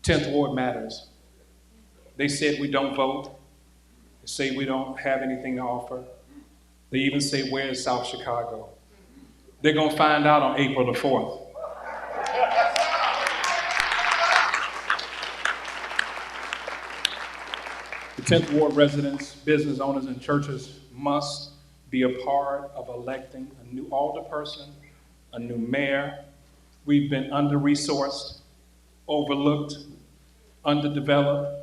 10th Ward matters. They said we don't vote. They say we don't have anything to offer. They even say, where is South Chicago? They're going to find out on April the 4th. The 10th Ward residents, business owners, and churches must be a part of electing a new alderperson, a new mayor. We've been under-resourced, overlooked, underdeveloped,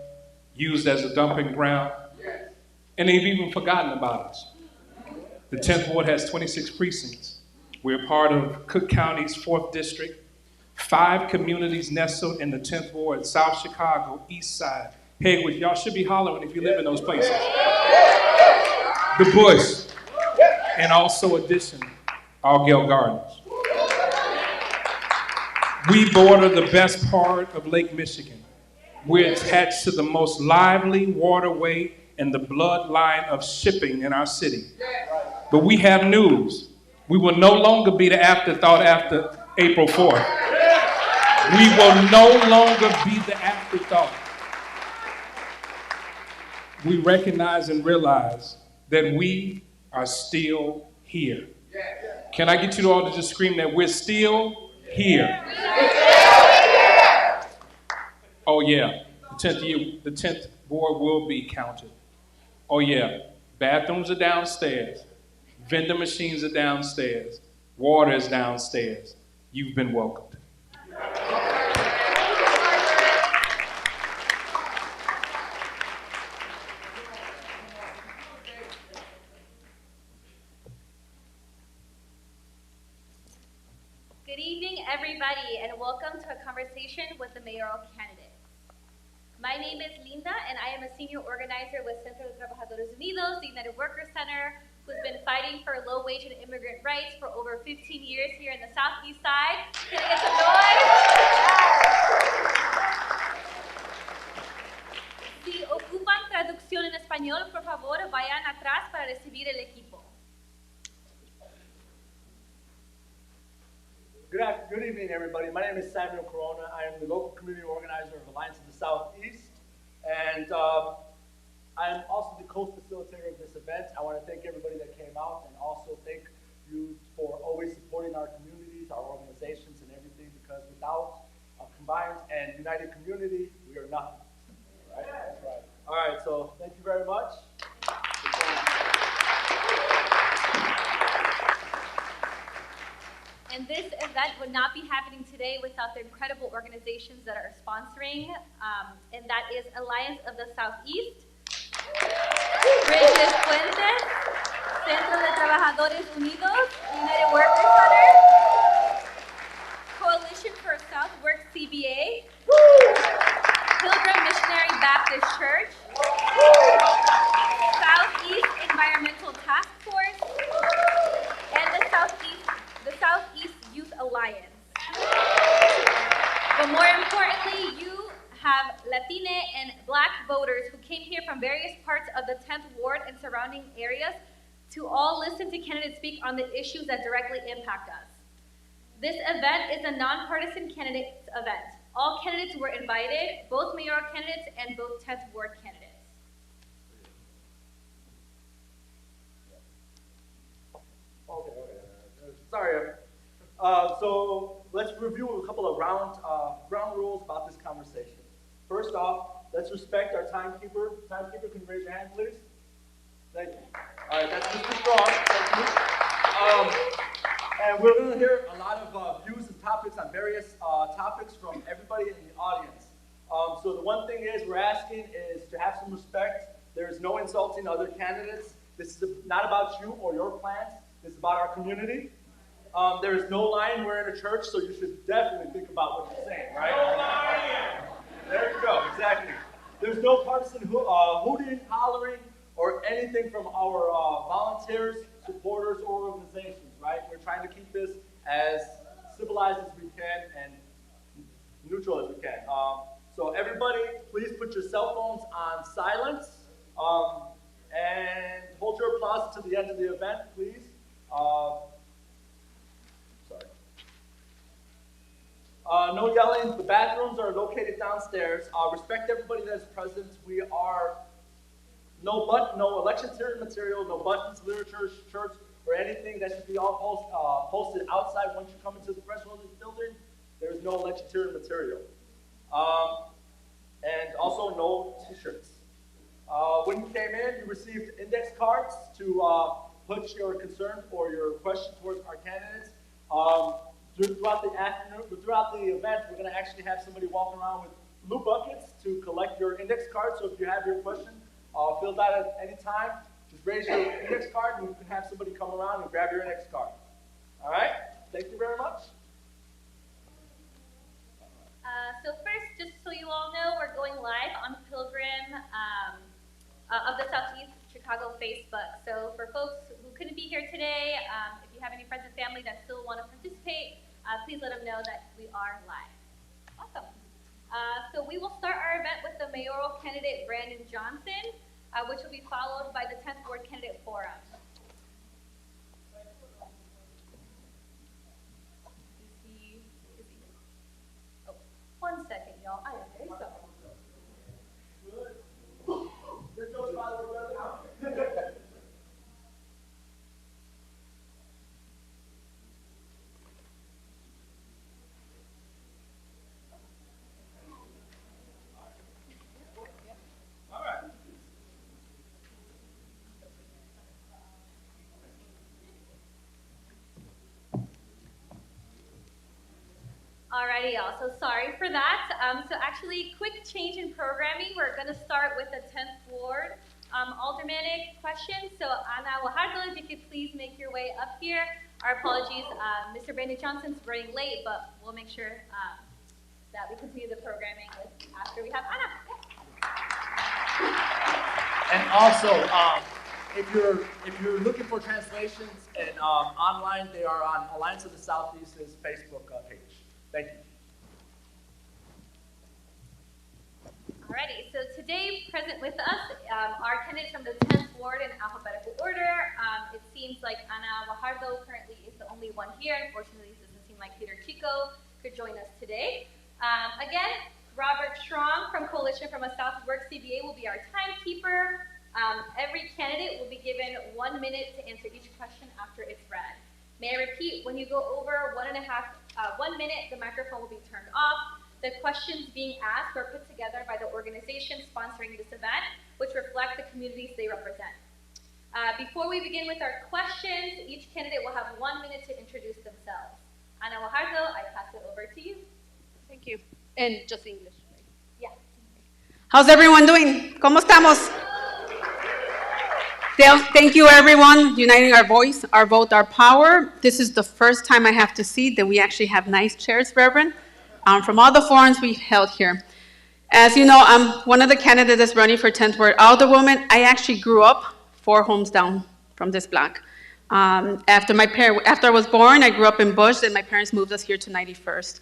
used as a dumping ground, and they've even forgotten about us. The 10th Ward has 26 precincts. We're part of Cook County's 4th District, 5 communities nestled in the 10th Ward, South Chicago, East Side, Haywood. Y'all should be hollering if you live in those places. The Bush, and also Addition, Argyle Gardens. We border the best part of Lake Michigan. We're attached to the most lively waterway and the bloodline of shipping in our city. But we have news. We will no longer be the afterthought after April 4th. We will no longer be the afterthought. We recognize and realize that we are still here. Can I get you all to just scream that we're still here? Oh yeah, the 10th Ward will be counted. Oh yeah, bathrooms are downstairs. Vending machines are downstairs. Water is downstairs. You've been welcomed. Good evening, everybody, and welcome to a conversation with the mayoral candidates. My name is Linda, and I am a senior organizer with Centro de Trabajadores Unidos, the United Workers Center, who's been fighting for low-wage and immigrant rights for over 15 years here in the Southeast Side. Can I get some noise? Si ocupan traducción en español, por favor, vayan atrás para recibir el equipo. Good evening, everybody. My name is Samuel Corona. I am the local community organizer of Alliance of the Southeast, and I am also the co-facilitator of this event. I want to thank everybody that came out, and also thank you for always supporting our communities, our organizations, and everything, because without a combined and united community, we are nothing. Right? That's right. All right, so thank you very much. And this event would not be happening today without the incredible organizations that are sponsoring, and that is Alliance of the Southeast, Bridges Puentes, Centro de Trabajadores Unidos, United Workers Center, Coalition for South Work CBA, Pilgrim Missionary Baptist Church, Southeast Environmental Task Force, and the Southeast Youth Alliance. But more importantly, you have Latine and Black voters who came here from various parts of the 10th Ward and surrounding areas to all listen to candidates speak on the issues that directly impact us. This event is a nonpartisan candidates event. All candidates were invited, both mayoral candidates and both 10th Ward candidates. Okay. Sorry. So let's review a couple of ground rules about this conversation. First off, let's respect our timekeeper. Timekeeper, can you raise your hand, please? Thank you. All right, that's Mr. Strong. Thank you. And we're going to hear a lot of views and topics on various topics from everybody in the audience. So the one thing is we're asking is to have some respect. There is no insulting other candidates. This is not about you or your plans. This is about our community. There is no lying. We're in a church, so you should definitely think about what you're saying, right? No lying. There you go, exactly. There's no partisan hooting, hollering, or anything from our volunteers, supporters, or organizations, right? We're trying to keep this as civilized as we can and neutral as we can. So everybody, please put your cell phones on silence and hold your applause to the end of the event, please. No yelling. The bathrooms are located downstairs. Respect everybody that is present. We are no electioneering material, no buttons, literature, shirts, or anything. That should be all posted outside once you come into the threshold of this building. There is no electioneering material. And also no t-shirts. When you came in, you received index cards to put your concern or your question towards our candidates. Throughout the afternoon, throughout the event, we're going to actually have somebody walk around with blue buckets to collect your index card. So if you have your question filled out at any time, just raise your index card and we can have somebody come around and grab your index card. All right? Thank you very much. So first, just so you all know, we're going live on Pilgrim of the Southeast Chicago Facebook. So for folks who couldn't be here today, if you have any friends and family that still want to participate, please let them know that we are live. Awesome. So we will start our event with the mayoral candidate, Brandon Johnson, which will be followed by the 10th Ward Candidate Forum. Oh, 1 second, y'all. I am very sorry. Alrighty, y'all. So sorry for that. So actually, quick change in programming. We're going to start with the 10th Ward aldermanic question. So Ana Guajardo, if you could please make your way up here. Our apologies, Mr. Brandon Johnson's running late, but we'll make sure that we continue the programming after we have Ana. And also, if you're looking for translations and online, they are on Alliance of the Southeast's Facebook page. Thank you. Alrighty, so today present with us are candidates from the 10th Ward in alphabetical order. It seems like Ana Guajardo currently is the only one here. Unfortunately, it doesn't seem like Peter Chico could join us today. Again, Robert Strong from Coalition from a South Work CBA will be our timekeeper. Every candidate will be given 1 minute to answer each question after it's read. May I repeat, when you go over 1 minute, the microphone will be turned off. The questions being asked are put together by the organization sponsoring this event, which reflect the communities they represent. Before we begin with our questions, each candidate will have 1 minute to introduce themselves. Ana Guajardo, I pass it over to you. Thank you. And just English, right? Yeah. How's everyone doing? ¿Cómo estamos? Thank you, everyone, uniting our voice, our vote, our power. This is the first time I have to see that we actually have nice chairs, Reverend, from all the forums we've held here. As you know, I'm one of the candidates that's running for 10th Ward Alderwoman. I actually grew up 4 homes down from this block. After I was born, I grew up in Bush, and my parents moved us here to 91st.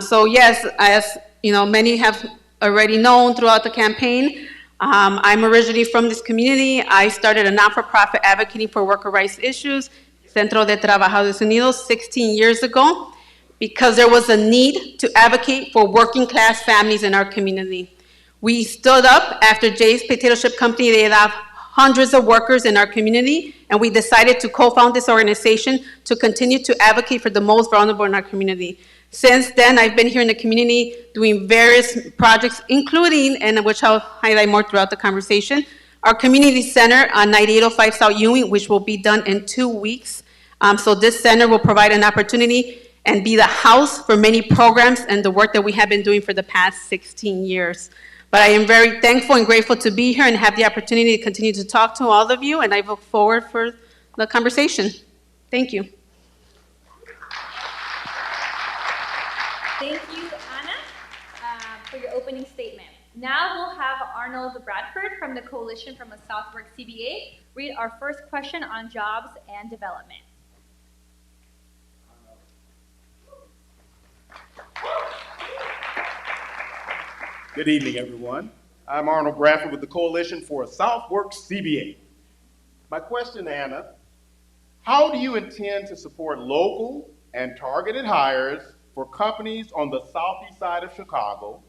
So yes, as you know, many have already known throughout the campaign, I'm originally from this community. I started a not-for-profit advocating for worker rights issues, Centro de Trabajadores Unidos, 16 years ago, because there was a need to advocate for working-class families in our community. We stood up after Jay's Potato Chip Company. They have hundreds of workers in our community, and we decided to co-found this organization to continue to advocate for the most vulnerable in our community. Since then, I've been here in the community doing various projects, including, and which I'll highlight more throughout the conversation, our community center on 9805 South Ewing, which will be done in 2 weeks. So this center will provide an opportunity and be the house for many programs and the work that we have been doing for the past 16 years. But I am very thankful and grateful to be here and have the opportunity to continue to talk to all of you, and I look forward for the conversation. Thank you. Thank you, Ana, for your opening statement. Now we'll have Arnold Bradford from the Coalition from a Southwork CBA read our first question on jobs and development. Good evening, everyone. I'm Arnold Bradford with the Coalition for a Southwork CBA. My question, Anna, how do you intend to support local and targeted hires for companies on the southeast side of Chicago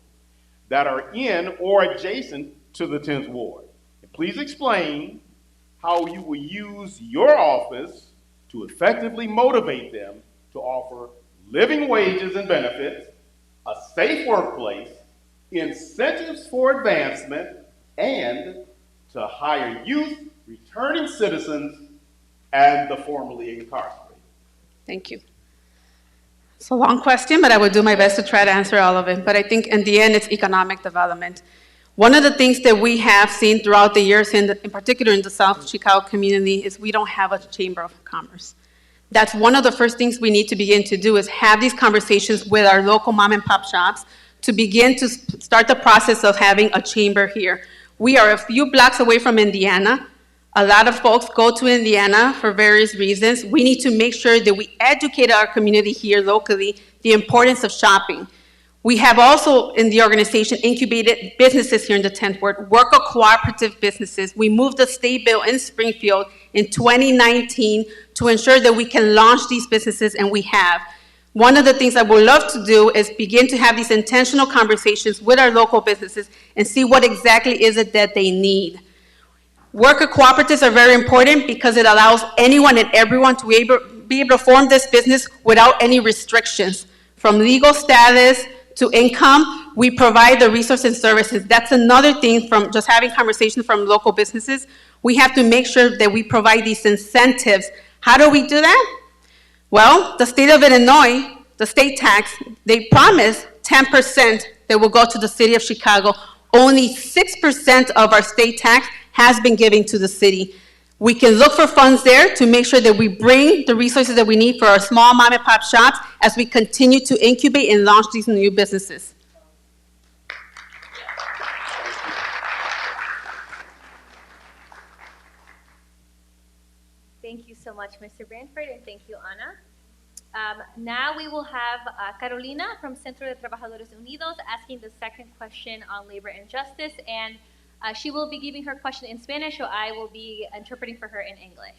that are in or adjacent to the 10th Ward. And please explain how you will use your office to effectively motivate them to offer living wages and benefits, a safe workplace, incentives for advancement, and to hire youth, returning citizens, and the formerly incarcerated. Thank you. It's a long question, but I will do my best to try to answer all of it. But I think in the end, it's economic development. One of the things that we have seen throughout the years, in particular in the South Chicago community, is we don't have a chamber of commerce. That's one of the first things we need to begin to do, is have these conversations with our local mom and pop shops to begin to start the process of having a chamber here. We are a few blocks away from Indiana. A lot of folks go to Indiana for various reasons. We need to make sure that we educate our community here locally the importance of shopping. We have also in the organization incubated businesses here in the 10th Ward, worker cooperative businesses. We moved the state bill in Springfield in 2019 to ensure that we can launch these businesses, and we have. One of the things I would love to do is begin to have these intentional conversations with our local businesses and see what exactly is it that they need. Worker cooperatives are very important because it allows anyone and everyone to be able to form this business without any restrictions. From legal status to income, we provide the resources and services. That's another thing from just having conversations from local businesses. We have to make sure that we provide these incentives. How do we do that? Well, the state of Illinois, the state tax, they promise 10% that will go to the city of Chicago. Only 6% of our state tax has been given to the city. We can look for funds there to make sure that we bring the resources that we need for our small mom and pop shops as we continue to incubate and launch these new businesses. Thank you so much, Mr. Branford, and thank you, Ana. Now we will have Carolina from Centro de Trabajadores Unidos asking the second question on labor and justice, and she will be giving her question in Spanish, so I will be interpreting for her in English.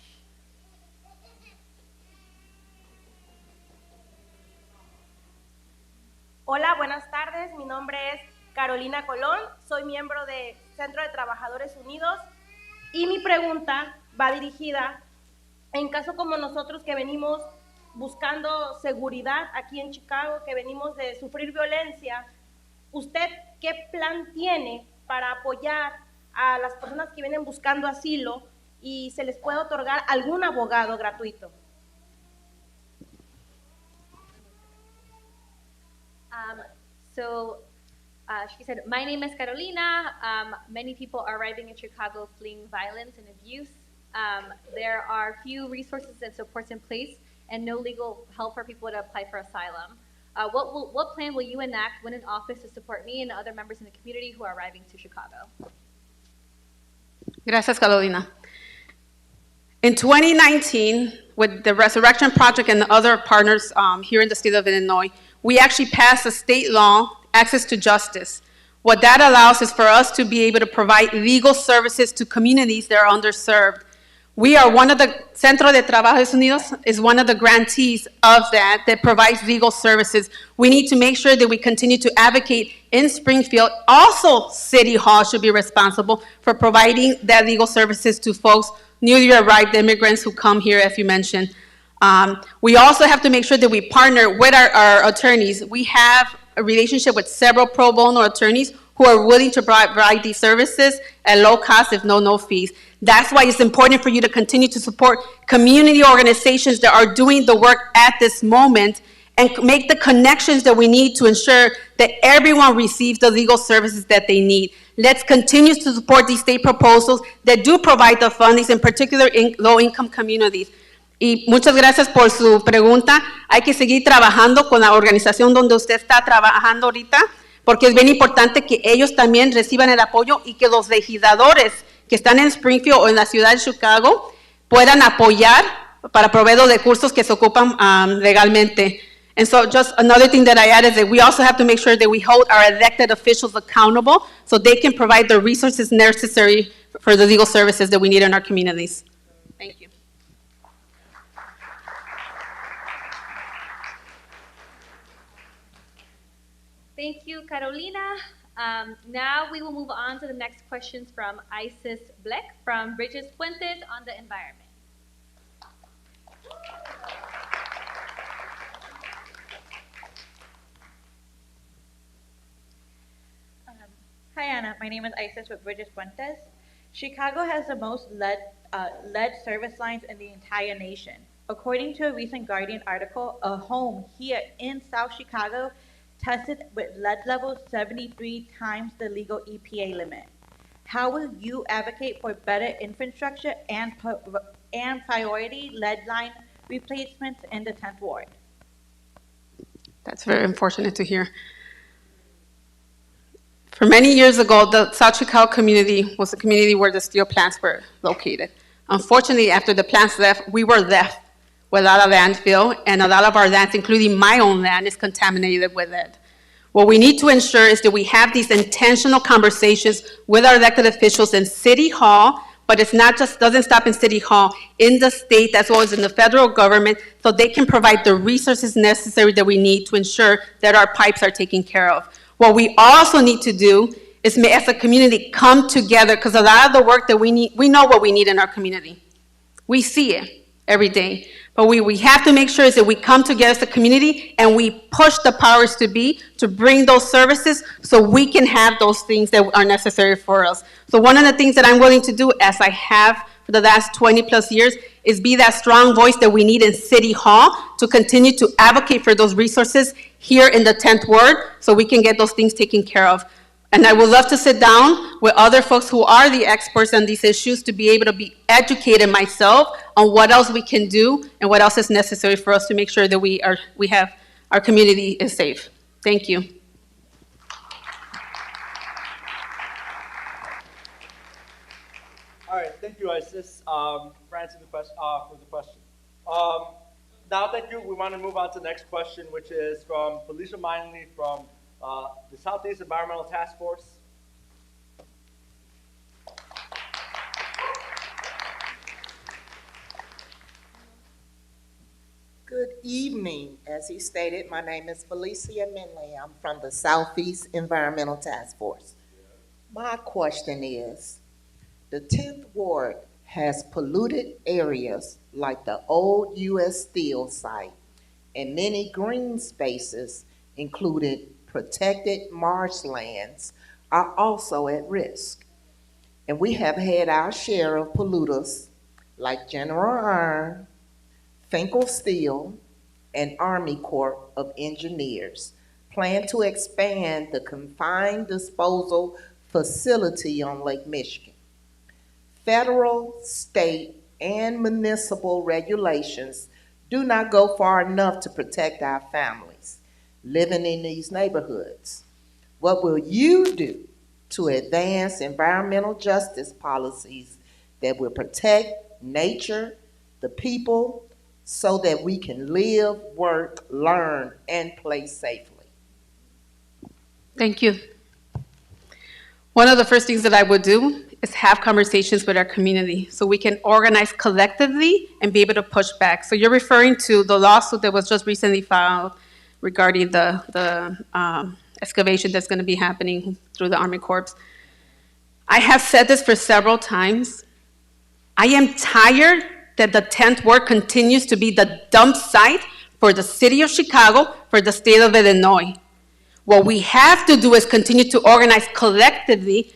Hola, buenas tardes. Mi nombre es Carolina Colón. Soy miembro de Centro de Trabajadores Unidos y mi pregunta va dirigida en caso como nosotros que venimos buscando seguridad aquí en Chicago, que venimos de sufrir violencia. ¿Usted qué plan tiene para apoyar a las personas que vienen buscando asilo y se les puede otorgar algún abogado gratuito? She said, my name is Carolina. Many people are arriving in Chicago fleeing violence and abuse. There are few resources and supports in place and no legal help for people to apply for asylum. What plan will you enact when in office to support me and other members in the community who are arriving to Chicago? Gracias, Carolina. In 2019, with the Resurrection Project and the other partners here in the state of Illinois, we actually passed a state law, Access to Justice. What that allows is for us to be able to provide legal services to communities that are underserved. We are one of the, Centro de Trabajadores Unidos is one of the grantees of that provides legal services. We need to make sure that we continue to advocate in Springfield. Also, City Hall should be responsible for providing that legal services to folks, newly arrived immigrants who come here, as you mentioned. We also have to make sure that we partner with our attorneys. We have a relationship with several pro bono attorneys who are willing to provide these services at low cost, if no fees. That's why it's important for you to continue to support community organizations that are doing the work at this moment and make the connections that we need to ensure that everyone receives the legal services that they need. Let's continue to support these state proposals that do provide the funding, in particular in low-income communities. Y muchas gracias por su pregunta. Hay que seguir trabajando con la organización donde usted está trabajando ahorita, porque es bien importante que ellos también reciban el apoyo y que los legisladores que están en Springfield o en la ciudad de Chicago puedan apoyar para proveer los recursos que se ocupan legalmente. And so just another thing that I add is that we also have to make sure that we hold our elected officials accountable so they can provide the resources necessary for the legal services that we need in our communities. Thank you. Thank you, Carolina. Now we will move on to the next questions from Isis Bleck from Bridges Puentes on the environment. Hi, Anna. My name is Isis with Bridges Puentes. Chicago has the most lead service lines in the entire nation. According to a recent Guardian article, a home here in South Chicago tested with lead levels 73 times the legal EPA limit. How will you advocate for better infrastructure and priority lead line replacements in the 10th Ward? That's very unfortunate to hear. For many years ago, the South Chicago community was the community where the steel plants were located. Unfortunately, after the plants left, we were left with a lot of landfill, and a lot of our lands, including my own land, is contaminated with it. What we need to ensure is that we have these intentional conversations with our elected officials in City Hall, but it's not just, doesn't stop in City Hall, in the state as well as in the federal government, so they can provide the resources necessary that we need to ensure that our pipes are taken care of. What we also need to do is, as a community, come together, because a lot of the work that we need, we know what we need in our community. We see it every day. But we have to make sure is that we come together as a community and we push the powers to be to bring those services so we can have those things that are necessary for us. So one of the things that I'm willing to do, as I have for the last 20 plus years, is be that strong voice that we need in City Hall to continue to advocate for those resources here in the 10th Ward so we can get those things taken care of. And I would love to sit down with other folks who are the experts on these issues to be able to be educated myself on what else we can do and what else is necessary for us to make sure that we have our community is safe. Thank you. All right, thank you, Isis, for answering the question. Now, thank you. We want to move on to the next question, which is from Felicia Minley from the Southeast Environmental Task Force. Good evening. As he stated, my name is Felicia Minley. I'm from the Southeast Environmental Task Force. My question is, the 10th Ward has polluted areas like the old U.S. Steel site, and many green spaces, including protected marshlands, are also at risk. And we have had our share of polluters like General Iron, Finkel Steel, and Army Corps of Engineers plan to expand the confined disposal facility on Lake Michigan. Federal, state, and municipal regulations do not go far enough to protect our families living in these neighborhoods. What will you do to advance environmental justice policies that will protect nature, the people, so that we can live, work, learn, and play safely? Thank you. One of the first things that I would do is have conversations with our community so we can organize collectively and be able to push back. So you're referring to the lawsuit that was just recently filed regarding the excavation that's going to be happening through the Army Corps. I have said this for several times. I am tired that the 10th Ward continues to be the dump site for the city of Chicago, for the state of Illinois. What we have to do is continue to organize collectively,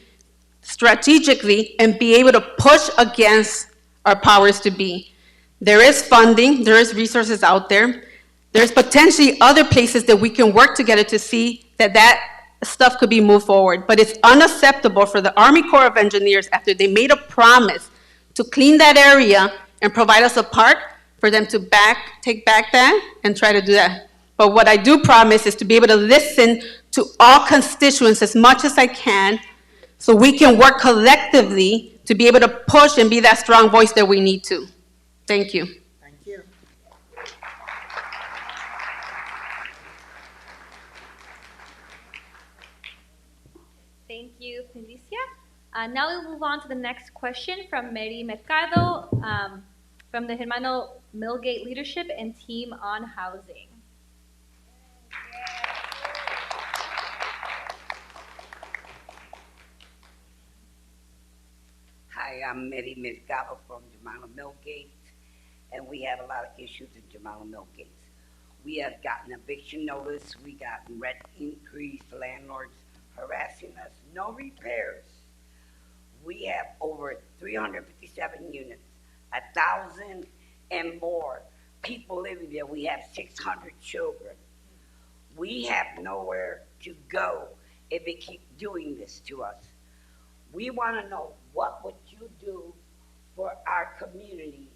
strategically, and be able to push against our powers to be. There is funding, there is resources out there. There's potentially other places that we can work together to see that that stuff could be moved forward. But it's unacceptable for the Army Corps of Engineers, after they made a promise to clean that area and provide us a park, for them to take back that and try to do that. But what I do promise is to be able to listen to all constituents as much as I can so we can work collectively to be able to push and be that strong voice that we need to. Thank you. Thank you. Thank you, Felicia. Now we'll move on to the next question from Mary Mercado from the Hermano Millgate Leadership and Team on Housing. I'm Mary Mercado from Jamala Millgate, and we have a lot of issues in Jamala Millgate. We have gotten eviction notice, we got rent increase, landlords harassing us, no repairs. We have over 357 units, 1,000 and more people living there. We have 600 children. We have nowhere to go if they keep doing this to us. We want to know, what would you do for our community?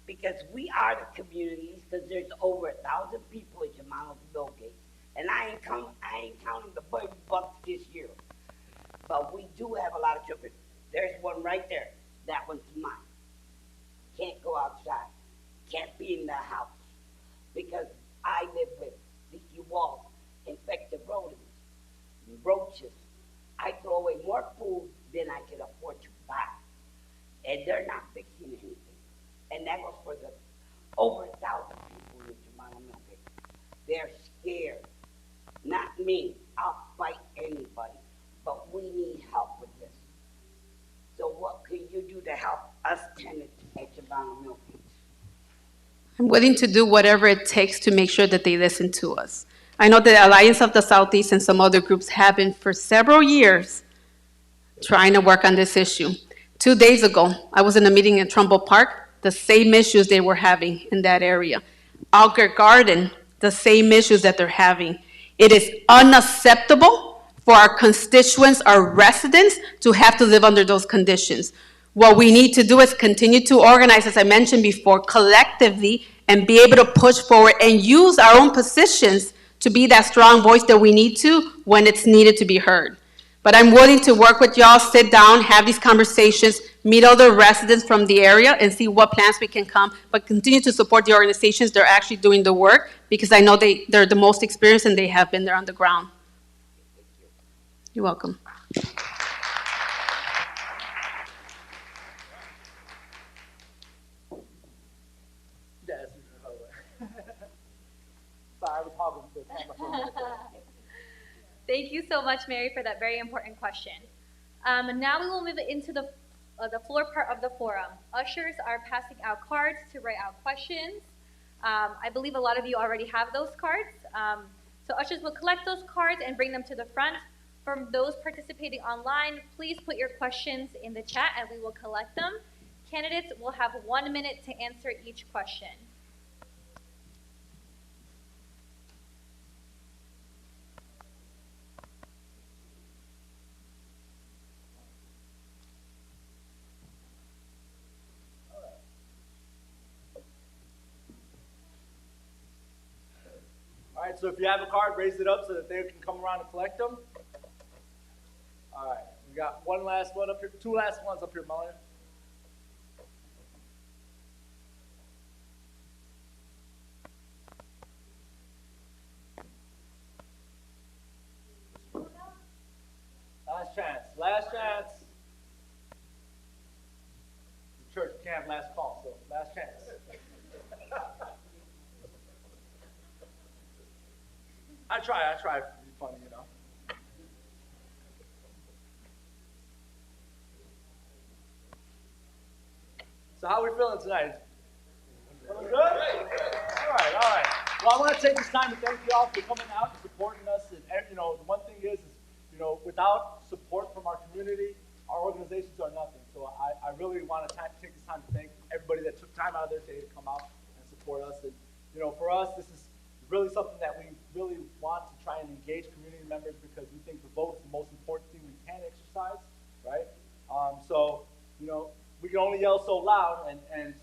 Because we are the communities, because there's over 1,000 people in Jamala Millgate. And I ain't counting the baby bumps this year. But we do have a lot of children. There's one right there. That one's mine. Can't go outside. Can't be in the house. Because I live with leaky walls, infected rodents, roaches. I throw away more food than I can afford to buy. And they're not fixing anything. And that goes for the over 1,000 people in Jamala Millgate. They're scared. Not me. I'll fight anybody. But we need help with this. So what can you do to help us tenants at Jamala Millgate? I'm willing to do whatever it takes to make sure that they listen to us. I know the Alliance of the Southeast and some other groups have been for several years trying to work on this issue. 2 days ago, I was in a meeting in Trumbull Park, the same issues they were having in that area. Alger Garden, the same issues that they're having. It is unacceptable for our constituents, our residents, to have to live under those conditions. What we need to do is continue to organize, as I mentioned before, collectively, and be able to push forward and use our own positions to be that strong voice that we need to when it's needed to be heard. But I'm willing to work with y'all, sit down, have these conversations, meet other residents from the area, and see what plans we can come, but continue to support the organizations that are actually doing the work, because I know they're the most experienced and they have been there on the ground. You're welcome. Sorry, I was hogging the camera for a minute there. Thank you so much, Mary, for that very important question. Now we will move into the floor part of the forum. Ushers are passing out cards to write out questions. I believe a lot of you already have those cards. So ushers will collect those cards and bring them to the front. For those participating online, please put your questions in the chat and we will collect them. Candidates will have 1 minute to answer each question. All right, so if you have a card, raise it up so that they can come around and collect them. All right, we got one last one up here, two last ones up here, Melanie. Last chance, last chance. The church can't have last call, so last chance. I try to be funny, you know. So how are we feeling tonight? Feeling good? All right. Well, I want to take this time to thank you all for coming out and supporting us. And you know, the one thing is you know, without support from our community, our organizations are nothing. So I really want to take this time to thank everybody that took time out of their day to come out and support us. And you know, for us, this is really something that we really want to try and engage community members, because we think the vote is the most important thing we can exercise, right? So, you know, we can only yell so loud, and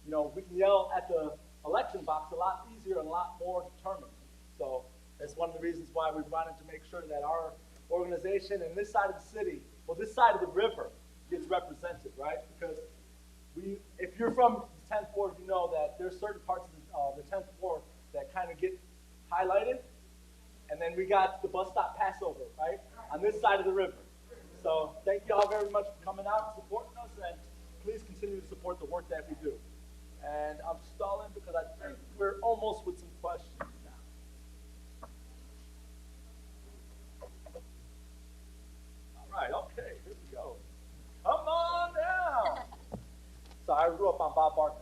you know, we can yell at the election box a lot easier and a lot more determined. So that's one of the reasons why we wanted to make sure that our organization and this side of the city, well, this side of the river gets represented, right? Because if you're from the 10th Ward, you know that there's certain parts of the 10th Ward that kind of get highlighted, and then we got the bus stop Passover, right, on this side of the river. So thank you all very much for coming out and supporting us, and please continue to support the work that we do. And I'm stalling because I think we're almost with some questions now. All right, okay, here we go. Come on down. Bob Barkley.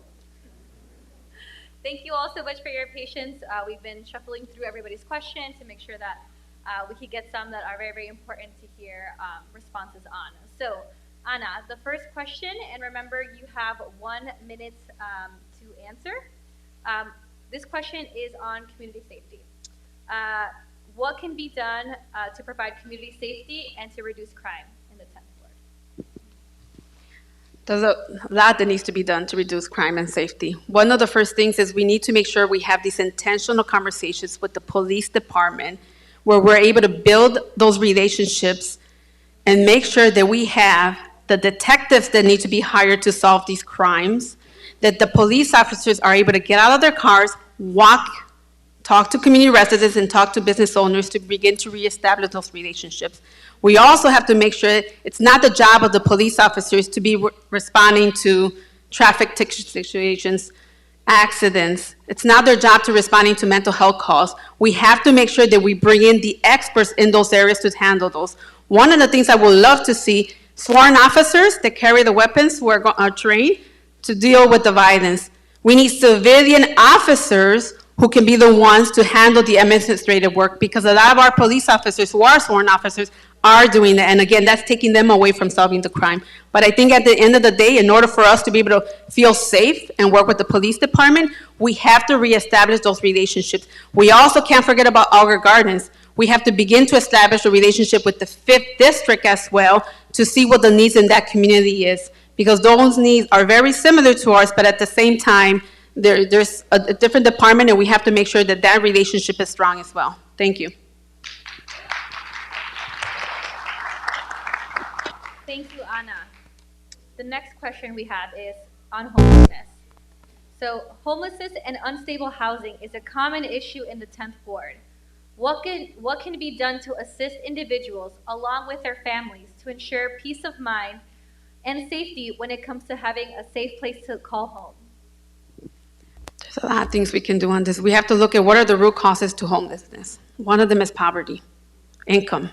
Thank you all so much for your patience. We've been shuffling through everybody's questions to make sure that we could get some that are very, very important to hear responses on. So, Ana, the first question, and remember you have 1 minute to answer. This question is on community safety. What can be done to provide community safety and to reduce crime in the 10th Ward? There's a lot that needs to be done to reduce crime and safety. One of the first things is we need to make sure we have these intentional conversations with the police department where we're able to build those relationships and make sure that we have the detectives that need to be hired to solve these crimes, that the police officers are able to get out of their cars, walk, talk to community residents, and talk to business owners to begin to reestablish those relationships. We also have to make sure it's not the job of the police officers to be responding to traffic ticket situations, accidents. It's not their job to responding to mental health calls. We have to make sure that we bring in the experts in those areas to handle those. One of the things I would love to see, sworn officers that carry the weapons who are trained to deal with the violence. We need civilian officers who can be the ones to handle the administrative work, because a lot of our police officers who are sworn officers are doing that. And again, that's taking them away from solving the crime. But I think at the end of the day, in order for us to be able to feel safe and work with the police department, we have to reestablish those relationships. We also can't forget about Auger Gardens. We have to begin to establish a relationship with the 5th District as well to see what the needs in that community is, because those needs are very similar to ours, but at the same time, there's a different department, and we have to make sure that that relationship is strong as well. Thank you. Thank you, Ana. The next question we have is on homelessness. So homelessness and unstable housing is a common issue in the 10th Ward. What can be done to assist individuals along with their families to ensure peace of mind and safety when it comes to having a safe place to call home? There's a lot of things we can do on this. We have to look at what are the root causes to homelessness. One of them is poverty, income.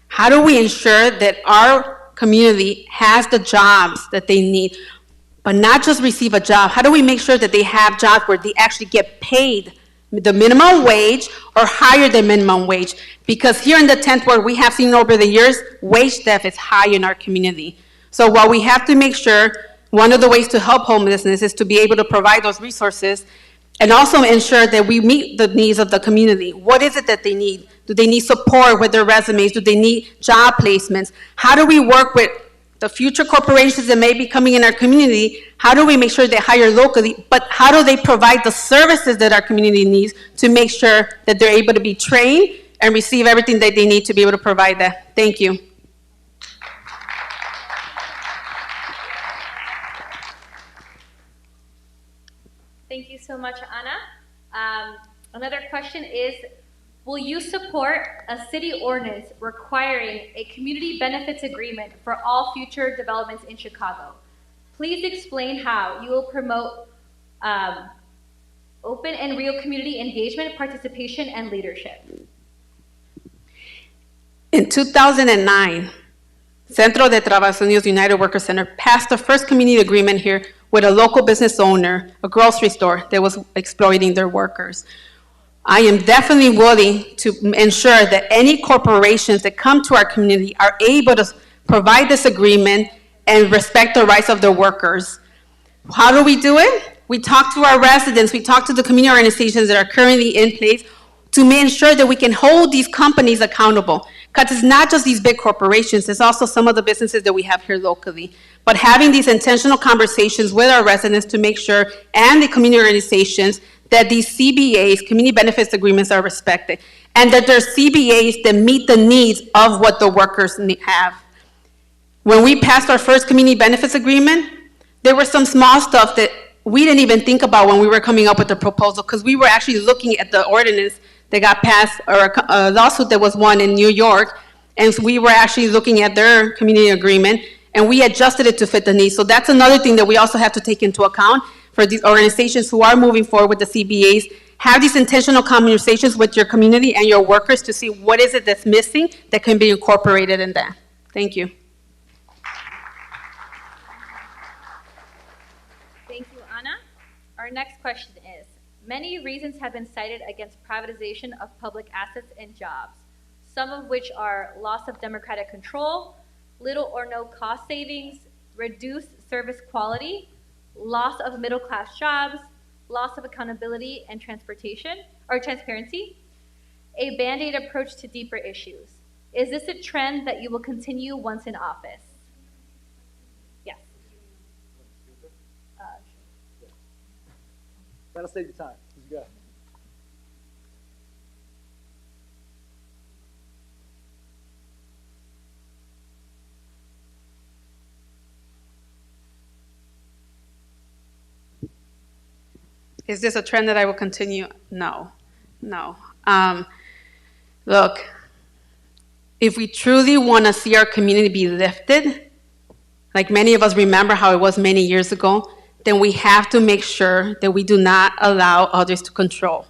How do we ensure that our community has the jobs that they need, but not just receive a job? How do we make sure that they have jobs where they actually get paid the minimum wage or higher than minimum wage? Because here in the 10th Ward, we have seen over the years, wage theft is high in our community. So while we have to make sure, one of the ways to help homelessness is to be able to provide those resources and also ensure that we meet the needs of the community. What is it that they need? Do they need support with their resumes? Do they need job placements? How do we work with the future corporations that may be coming in our community? How do we make sure they hire locally, but how do they provide the services that our community needs to make sure that they're able to be trained and receive everything that they need to be able to provide that? Thank you. Thank you so much, Ana. Another question is, will you support a city ordinance requiring a community benefits agreement for all future developments in Chicago? Please explain how you will promote open and real community engagement, participation, and leadership. In 2009, Centro de Trabajos Unidos United Workers Center passed the first community agreement here with a local business owner, a grocery store that was exploiting their workers. I am definitely willing to ensure that any corporations that come to our community are able to provide this agreement and respect the rights of their workers. How do we do it? We talk to our residents, we talk to the community organizations that are currently in place to make sure that we can hold these companies accountable. Because it's not just these big corporations, it's also some of the businesses that we have here locally. But having these intentional conversations with our residents to make sure, and the community organizations, that these CBAs, community benefits agreements, are respected, and that there's CBAs that meet the needs of what the workers have. When we passed our first community benefits agreement, there was some small stuff that we didn't even think about when we were coming up with the proposal, because we were actually looking at the ordinance that got passed, or a lawsuit that was won in New York, and so we were actually looking at their community agreement, and we adjusted it to fit the needs. So that's another thing that we also have to take into account for these organizations who are moving forward with the CBAs. Have these intentional conversations with your community and your workers to see what is it that's missing that can be incorporated in that. Thank you. Our next question is, many reasons have been cited against privatization of public assets and jobs, some of which are loss of democratic control, little or no cost savings, reduced service quality, loss of middle-class jobs, loss of accountability and transparency, a Band-Aid approach to deeper issues. Is this a trend that you will continue once in office? Yes. That'll save you time. You got it. Is this a trend that I will continue? No, no. Look, if we truly want to see our community be lifted, like many of us remember how it was many years ago, then we have to make sure that we do not allow others to control.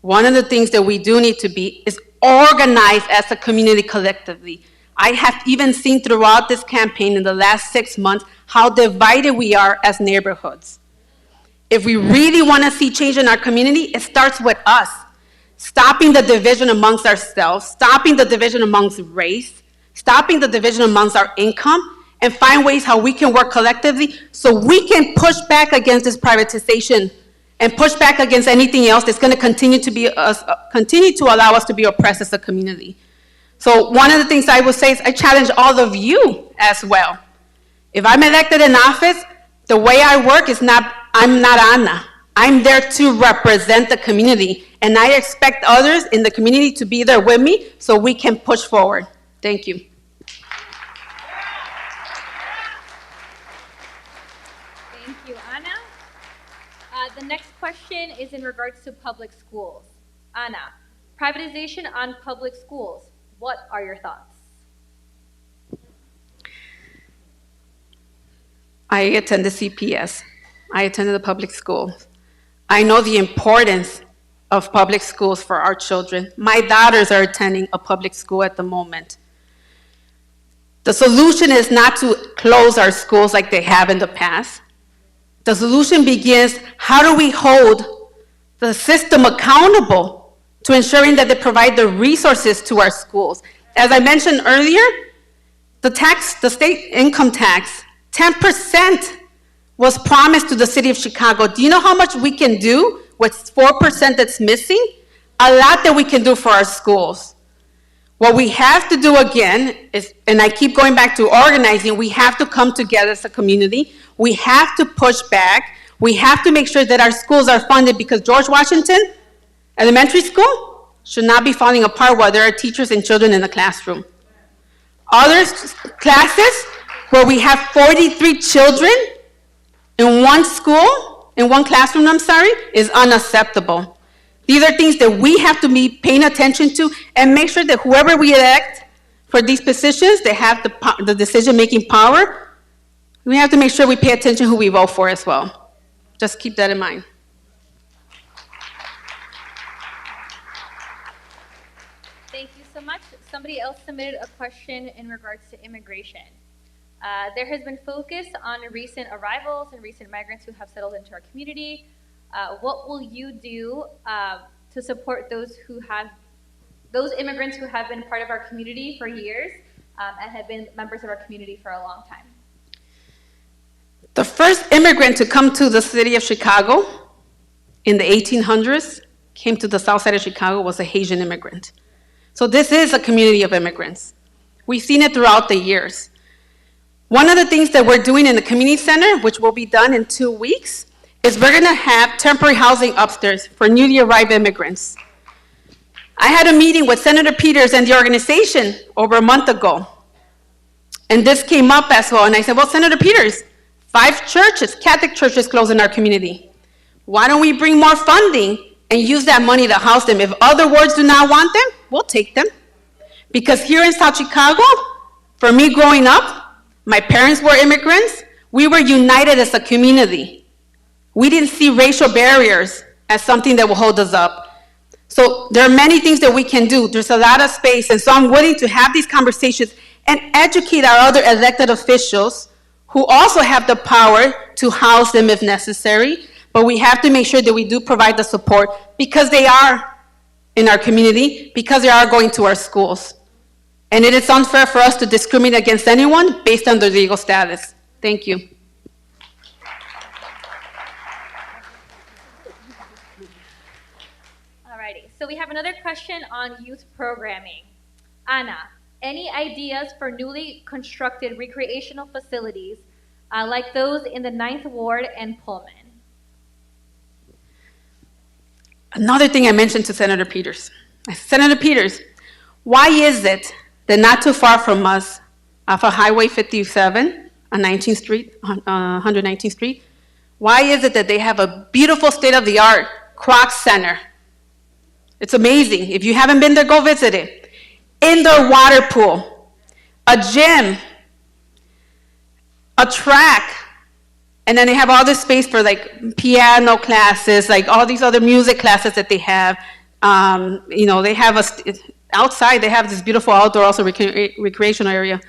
One of the things that we do need to be is organized as a community collectively. I have even seen throughout this campaign in the last 6 months how divided we are as neighborhoods. If we really want to see change in our community, it starts with us. Stopping the division amongst ourselves, stopping the division amongst race, stopping the division amongst our income, and find ways how we can work collectively so we can push back against this privatization and push back against anything else that's going to continue to allow us to be oppressed as a community. So one of the things I would say is I challenge all of you as well. If I'm elected in office, the way I work is I'm not Anna. I'm there to represent the community, and I expect others in the community to be there with me so we can push forward. Thank you. Thank you, Ana. The next question is in regards to public schools. Ana, privatization on public schools. What are your thoughts? I attended CPS. I attended a public school. I know the importance of public schools for our children. My daughters are attending a public school at the moment. The solution is not to close our schools like they have in the past. The solution begins, how do we hold the system accountable to ensuring that they provide the resources to our schools? As I mentioned earlier, the state income tax, 10% was promised to the city of Chicago. Do you know how much we can do with 4% that's missing? A lot that we can do for our schools. What we have to do again is, and I keep going back to organizing, we have to come together as a community. We have to push back. We have to make sure that our schools are funded, because George Washington Elementary School should not be falling apart while there are teachers and children in the classroom. Other classes where we have 43 children in one school, in one classroom, is unacceptable. These are things that we have to be paying attention to and make sure that whoever we elect for these positions, they have the decision-making power. We have to make sure we pay attention who we vote for as well. Just keep that in mind. Thank you so much. Somebody else submitted a question in regards to immigration. There has been focus on recent arrivals and recent migrants who have settled into our community. What will you do to support those immigrants who have been part of our community for years and have been members of our community for a long time? The first immigrant to come to the city of Chicago in the 1800s, came to the south side of Chicago, was a Haitian immigrant. So this is a community of immigrants. We've seen it throughout the years. One of the things that we're doing in the community center, which will be done in 2 weeks, is we're gonna have temporary housing upstairs for newly arrived immigrants. I had a meeting with Senator Peters and the organization over a month ago. And this came up as well, and I said, well, Senator Peters, 5 churches, Catholic churches closed in our community. Why don't we bring more funding and use that money to house them? If other wards do not want them, we'll take them. Because here in South Chicago, for me growing up, my parents were immigrants, we were united as a community. We didn't see racial barriers as something that will hold us up. So there are many things that we can do. There's a lot of space, and so I'm willing to have these conversations and educate our other elected officials who also have the power to house them if necessary. But we have to make sure that we do provide the support because they are in our community, because they are going to our schools. And it is unfair for us to discriminate against anyone based on their legal status. Thank you. Alrighty, so we have another question on youth programming. Ana, any ideas for newly constructed recreational facilities like those in the 9th Ward and Pullman? Another thing I mentioned to Senator Peters. Senator Peters, why is it that not too far from us, off of Highway 57 on 19th Street, 119th Street, why is it that they have a beautiful state-of-the-art Croc Center? It's amazing. If you haven't been there, go visit it. Indoor water pool, a gym, a track, and then they have all this space for like piano classes, like all these other music classes that they have. You know, they have outside, they have this beautiful outdoor also recreational area.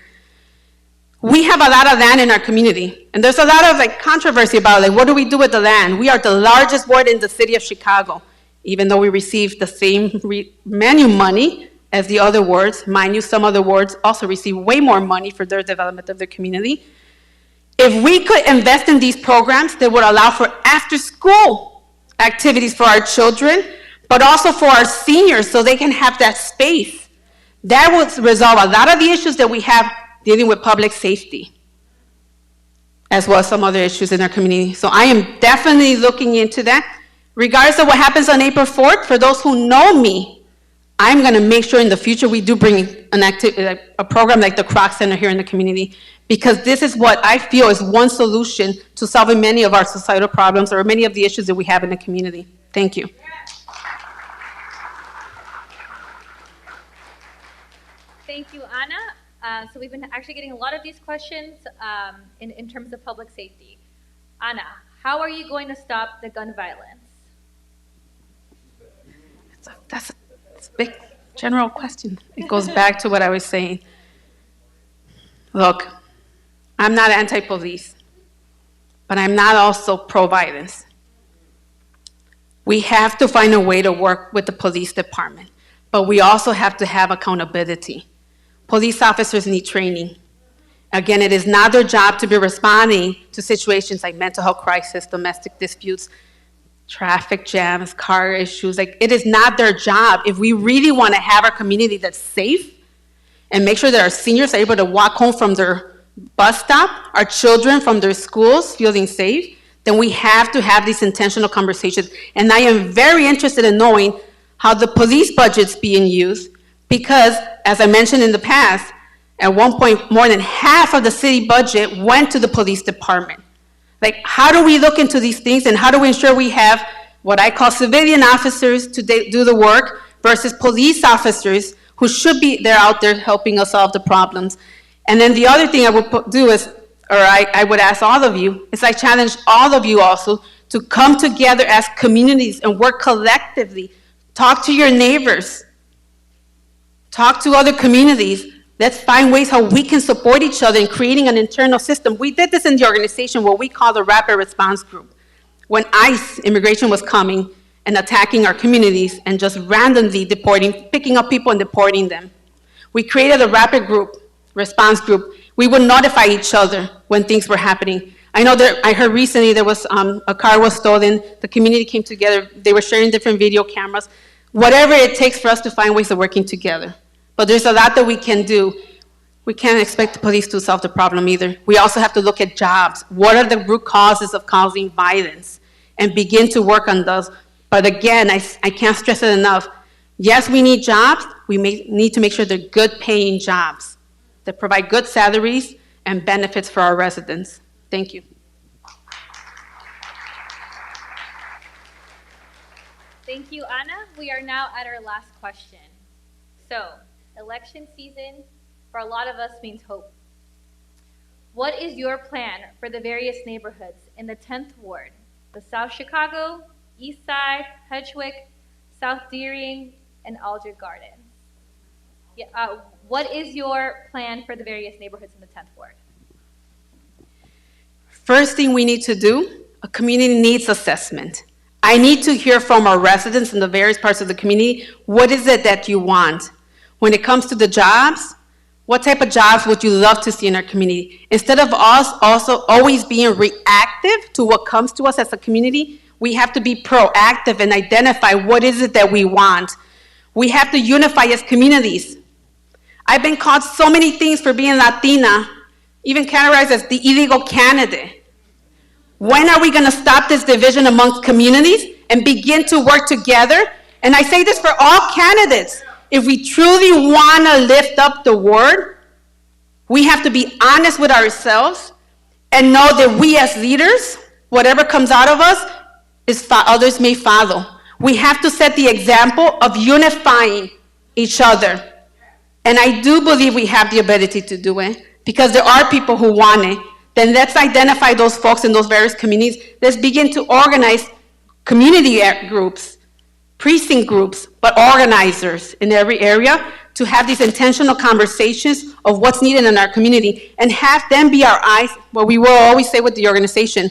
We have a lot of land in our community, and there's a lot of like controversy about like what do we do with the land? We are the largest ward in the city of Chicago, even though we receive the same menu money as the other wards. Mind you, some other wards also receive way more money for their development of their community. If we could invest in these programs that would allow for after-school activities for our children, but also for our seniors so they can have that space, that would resolve a lot of the issues that we have dealing with public safety, as well as some other issues in our community. So I am definitely looking into that. Regardless of what happens on April 4th, for those who know me, I'm going to make sure in the future we do bring a program like the Croc Center here in the community, because this is what I feel is one solution to solving many of our societal problems or many of the issues that we have in the community. Thank you. Thank you, Ana. So we've been actually getting a lot of these questions in terms of public safety. Ana, how are you going to stop the gun violence? That's a big general question. It goes back to what I was saying. Look, I'm not anti-police, but I'm not also pro-violence. We have to find a way to work with the police department, but we also have to have accountability. Police officers need training. Again, it is not their job to be responding to situations like mental health crisis, domestic disputes, traffic jams, car issues. Like, it is not their job. If we really want to have our community that's safe and make sure that our seniors are able to walk home from their bus stop, our children from their schools feeling safe, then we have to have these intentional conversations. And I am very interested in knowing how the police budget's being used, because, as I mentioned in the past, at one point, more than half of the city budget went to the police department. Like, how do we look into these things, and how do we ensure we have what I call civilian officers to do the work versus police officers who should be there out there helping us solve the problems? And then the other thing I would do is, or I would ask all of you, is I challenge all of you also to come together as communities and work collectively. Talk to your neighbors. Talk to other communities. Let's find ways how we can support each other in creating an internal system. We did this in the organization, what we call the Rapid Response Group. When ICE, immigration, was coming and attacking our communities and just randomly picking up people and deporting them, we created a rapid response group. We would notify each other when things were happening. I know that I heard recently there was a car was stolen. The community came together. They were sharing different video cameras. Whatever it takes for us to find ways of working together. But there's a lot that we can do. We can't expect the police to solve the problem either. We also have to look at jobs. What are the root causes of causing violence? And begin to work on those. But again, I can't stress it enough. Yes, we need jobs. We need to make sure they're good paying jobs that provide good salaries and benefits for our residents. Thank you. Thank you, Ana. We are now at our last question. So, election season for a lot of us means hope. What is your plan for the various neighborhoods in the 10th Ward, the South Chicago, East Side, Hedgewick, South Deering, and Aldrich Gardens? Yeah, what is your plan for the various neighborhoods in the 10th Ward? First thing we need to do a community needs assessment. I need to hear from our residents in the various parts of the community, what is it that you want? When it comes to the jobs, what type of jobs would you love to see in our community? Instead of us also always being reactive to what comes to us as a community, we have to be proactive and identify what is it that we want. We have to unify as communities. I've been called so many things for being Latina, even categorized as the illegal candidate. When are we going to stop this division amongst communities and begin to work together? And I say this for all candidates. If we truly want to lift up the word, we have to be honest with ourselves and know that we as leaders, whatever comes out of us, others may follow. We have to set the example of unifying each other. And I do believe we have the ability to do it because there are people who want it. Then let's identify those folks in those various communities. Let's begin to organize community groups, precinct groups, but organizers in every area to have these intentional conversations of what's needed in our community and have them be our eyes. What we will always say with the organization,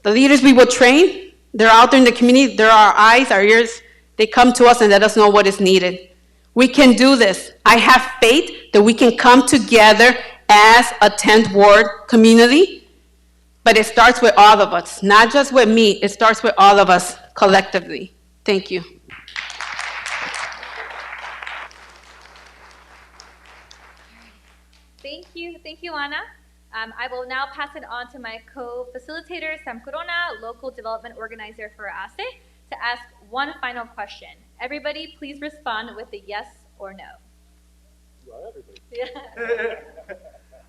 the leaders we will train, they're out there in the community, they're our eyes, our ears. They come to us and let us know what is needed. We can do this. I have faith that we can come together as a 10th Ward community, but it starts with all of us, not just with me, it starts with all of us collectively. Thank you. Thank you, Ana. I will now pass it on to my co-facilitator, Sam Corona, local development organizer for ASE, to ask one final question. Everybody, please respond with a yes or no. Well, everybody. Yeah.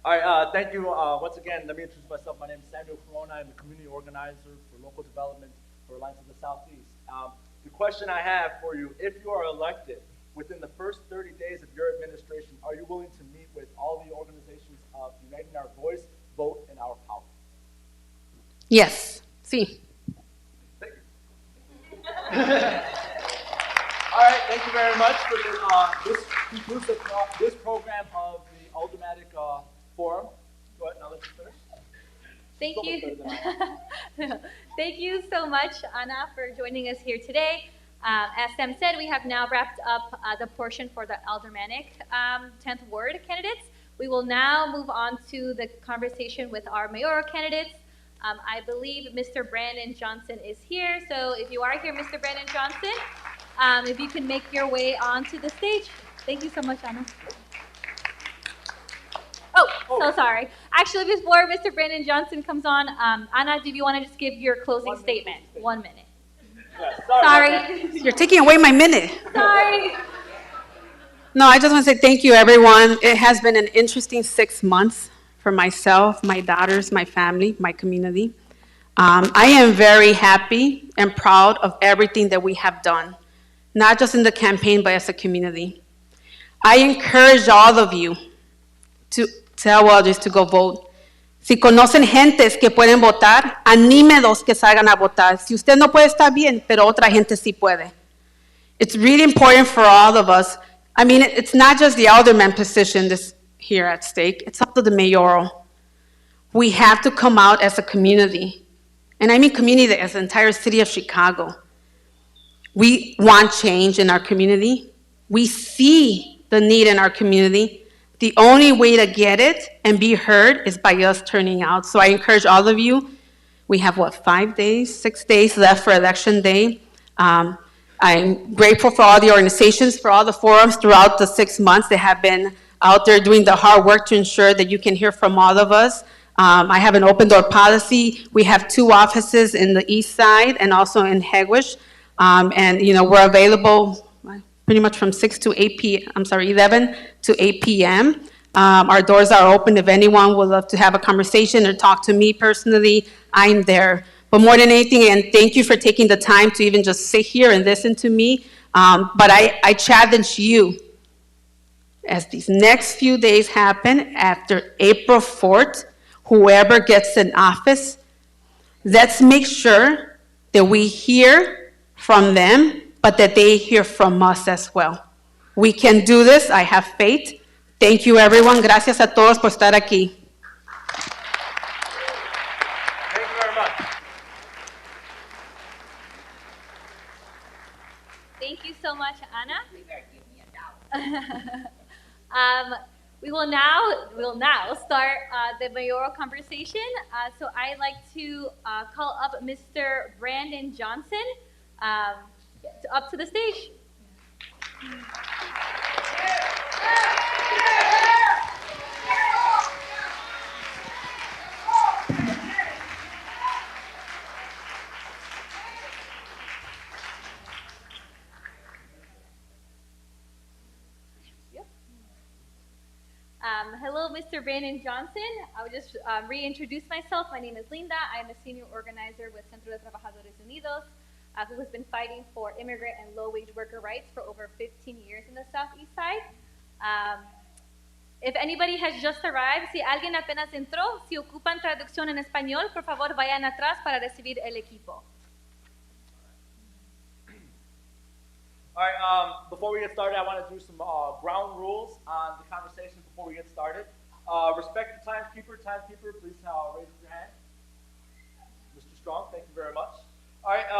All right, thank you. Once again, let me introduce myself. My name is Samuel Corona. I'm the community organizer for local development for Alliance of the Southeast. The question I have for you, if you are elected within the first 30 days of your administration, are you willing to meet with all the organizations of Uniting Our Voice, Vote, and Our Power? Yes. Sí. Thank you. All right, thank you very much for this concludes this program of the Aldermanic Forum. Go ahead, now let's finish. Thank you. Thank you so much, Ana, for joining us here today. As Sam said, we have now wrapped up the portion for the Aldermanic 10th Ward candidates. We will now move on to the conversation with our mayoral candidates. I believe Mr. Brandon Johnson is here. So if you are here, Mr. Brandon Johnson, if you can make your way onto the stage. Thank you so much, Ana. Oh, so sorry. Actually, before Mr. Brandon Johnson comes on, Ana, do you want to just give your closing statement? 1 minute. Yeah, sorry. You're taking away my minute. Sorry. No, I just want to say thank you, everyone. It has been an interesting 6 months for myself, my daughters, my family, my community. I am very happy and proud of everything that we have done, not just in the campaign, but as a community. I encourage all of you to tell others to go vote. Si conocen gentes que pueden votar, anímelos que salgan a votar. Si usted no puede, estar bien, pero otra gente sí puede. It's really important for all of us. I mean, it's not just the alderman position this here at stake. It's also the mayoral. We have to come out as a community. And I mean community as the entire city of Chicago. We want change in our community. We see the need in our community. The only way to get it and be heard is by us turning out. So I encourage all of you. We have, 5 days, 6 days left for Election Day. I'm grateful for all the organizations, for all the forums throughout the 6 months that have been out there doing the hard work to ensure that you can hear from all of us. I have an open door policy. We have 2 offices in the east side and also in Hegewisch. And, we're available pretty much from 11 to 8 p.m. Our doors are open. If anyone would love to have a conversation or talk to me personally, I'm there. But more than anything, and thank you for taking the time to even just sit here and listen to me. But I challenge you, as these next few days happen, after April 4th, whoever gets in office, let's make sure that we hear from them, but that they hear from us as well. We can do this. I have faith. Thank you, everyone. Gracias a todos por estar aquí. Thank you very much. We will now start the mayoral conversation. So I'd like to call up Mr. Brandon Johnson up to the stage. Hello, Mr. Brandon Johnson. I would just reintroduce myself. My name is Linda. I'm a senior organizer with Centro de Trabajadores Unidos, who has been fighting for immigrant and low-wage worker rights for over 15 years in the Southeast Side. If anybody has just arrived, si alguien apenas entró, si ocupan traducción en español, por favor vayan atrás para recibir el equipo. All right, before we get started, I want to do some ground rules on the conversation before we get started. Respect the timekeeper. Timekeeper, please raise your hand. Mr. Strong, thank you very much. All right,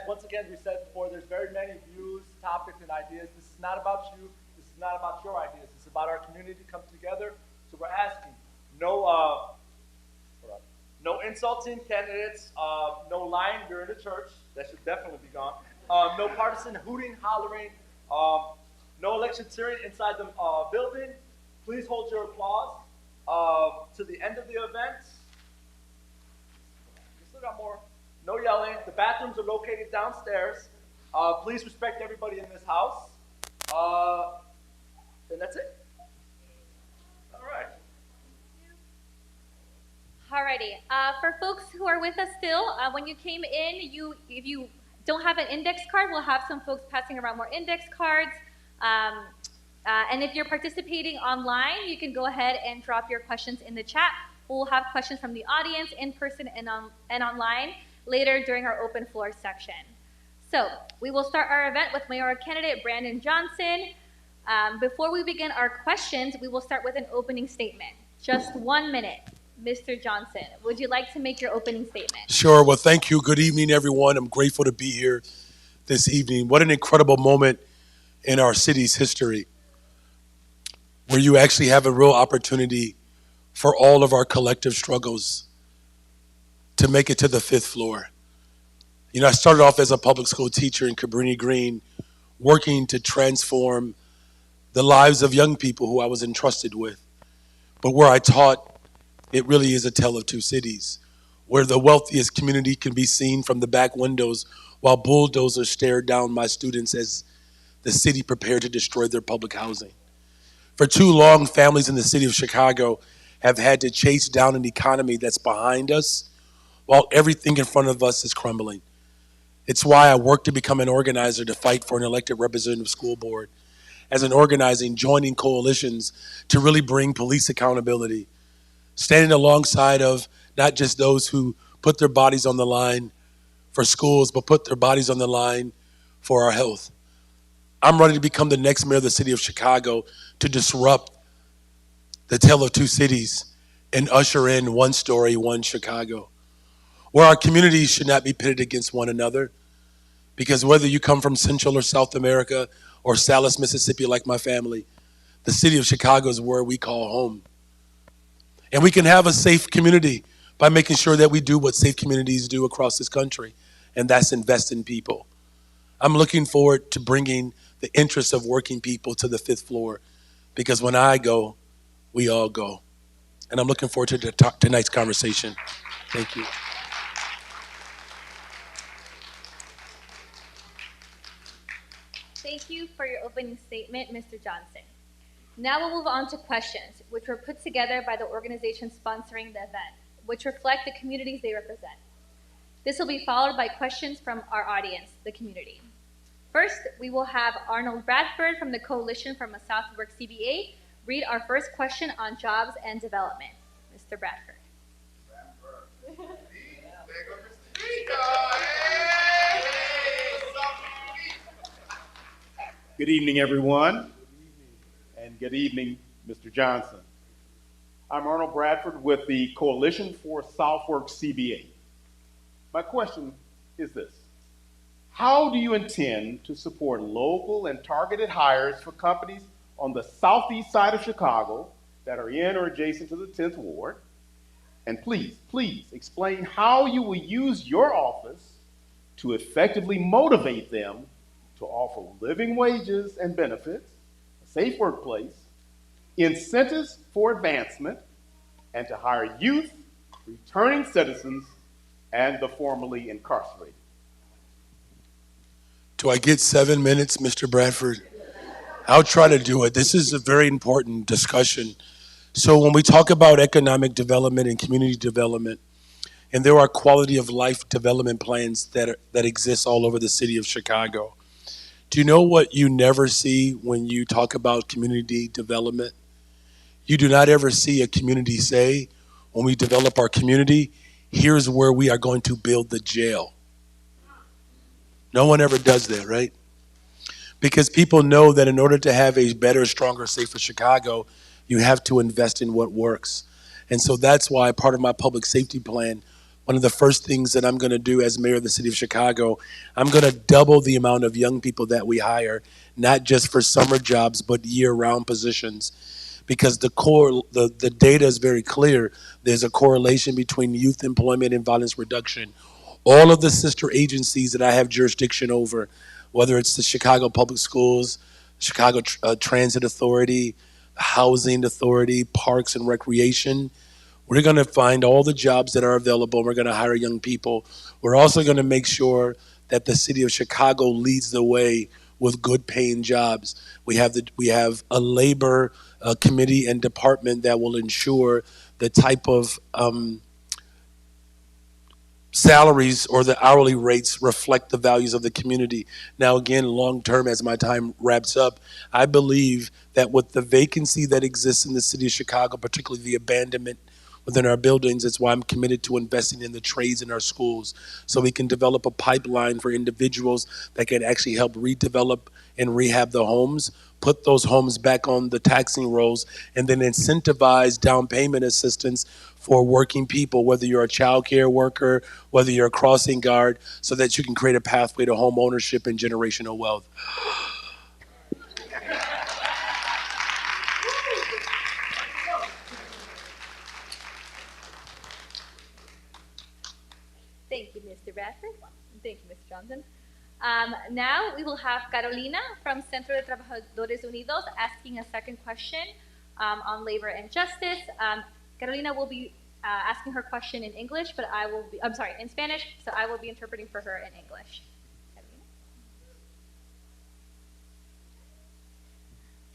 once again we said before, there's very many views, topics, and ideas. This is not about you. This is not about your ideas. This is about our community come together. So we're asking, no insulting candidates, no lying during the church. That should definitely be gone. No partisan hooting, hollering, no electioneering inside the building. Please hold your applause to the end of the event. We still got more. No yelling. The bathrooms are located downstairs. Please respect everybody in this house. And that's it. All right. Alrighty. For folks who are with us still, when you came in, if you don't have an index card, we'll have some folks passing around more index cards. And if you're participating online, you can go ahead and drop your questions in the chat. We'll have questions from the audience in person and online later during our open floor section. So we will start our event with mayoral candidate Brandon Johnson. Before we begin our questions, we will start with an opening statement. Just 1 minute. Mr. Johnson, would you like to make your opening statement? Sure. Well, thank you. Good evening, everyone. I'm grateful to be here this evening. What an incredible moment in our city's history where you actually have a real opportunity for all of our collective struggles to make it to the 5th floor. You know, I started off as a public school teacher in Cabrini Green, working to transform the lives of young people who I was entrusted with. But where I taught, it really is a tale of two cities, where the wealthiest community can be seen from the back windows while bulldozers stare down my students as the city prepared to destroy their public housing. For too long, families in the city of Chicago have had to chase down an economy that's behind us while everything in front of us is crumbling. It's why I work to become an organizer to fight for an elected representative school board, as an organizing, joining coalitions to really bring police accountability, standing alongside of not just those who put their bodies on the line for schools, but put their bodies on the line for our health. I'm ready to become the next mayor of the city of Chicago to disrupt the tale of two cities and usher in one story, one Chicago, where our communities should not be pitted against one another, because whether you come from Central or South America or Salis, Mississippi, like my family, the city of Chicago is where we call home. And we can have a safe community by making sure that we do what safe communities do across this country, and that's invest in people. I'm looking forward to bringing the interests of working people to the 5th floor, because when I go, we all go. And I'm looking forward to tonight's conversation. Thank you. Thank you for your opening statement, Mr. Johnson. Now we'll move on to questions, which were put together by the organization sponsoring the event, which reflect the communities they represent. This will be followed by questions from our audience, the community. First, we will have Arnold Bradford from the Coalition from a Southwark CBA read our first question on jobs and development. Mr. Bradford. Good evening, everyone. And good evening, Mr. Johnson. I'm Arnold Bradford with the Coalition for Southwark CBA. My question is this: how do you intend to support local and targeted hires for companies on the southeast side of Chicago that are in or adjacent to the 10th Ward. And please explain how you will use your office to effectively motivate them to offer living wages and benefits, a safe workplace, incentives for advancement, and to hire youth, returning citizens, and the formerly incarcerated. Do I get 7 minutes, Mr. Bradford? I'll try to do it. This is a very important discussion. So when we talk about economic development and community development, and there are quality of life development plans that exist all over the city of Chicago. Do you know what you never see when you talk about community development? You do not ever see a community say, when we develop our community, here's where we are going to build the jail. No one ever does that, right? Because people know that in order to have a better, stronger, safer Chicago, you have to invest in what works. And so that's why part of my public safety plan, one of the first things that I'm going to do as mayor of the city of Chicago, I'm going to double the amount of young people that we hire, not just for summer jobs, but year-round positions. Because the data is very clear. There's a correlation between youth employment and violence reduction. All of the sister agencies that I have jurisdiction over, whether it's the Chicago Public Schools, Chicago Transit Authority, Housing Authority, Parks and Recreation, we're going to find all the jobs that are available. We're going to hire young people. We're also going to make sure that the city of Chicago leads the way with good paying jobs. We have a labor committee and department that will ensure the type of salaries or the hourly rates reflect the values of the community. Now, again, long term, as my time wraps up, I believe that with the vacancy that exists in the city of Chicago, particularly the abandonment within our buildings, it's why I'm committed to investing in the trades in our schools so we can develop a pipeline for individuals that can actually help redevelop and rehab the homes, put those homes back on the taxing rolls, and then incentivize down payment assistance for working people, whether you're a child care worker, whether you're a crossing guard, so that you can create a pathway to home ownership and generational wealth. Thank you, Mr. Bradford. Thank you, Mr. Johnson. Now we will have Carolina from Centro de Trabajadores Unidos asking a second question on labor and justice. Carolina will be asking her question in English, but in Spanish, so I will be interpreting for her in English. Carolina.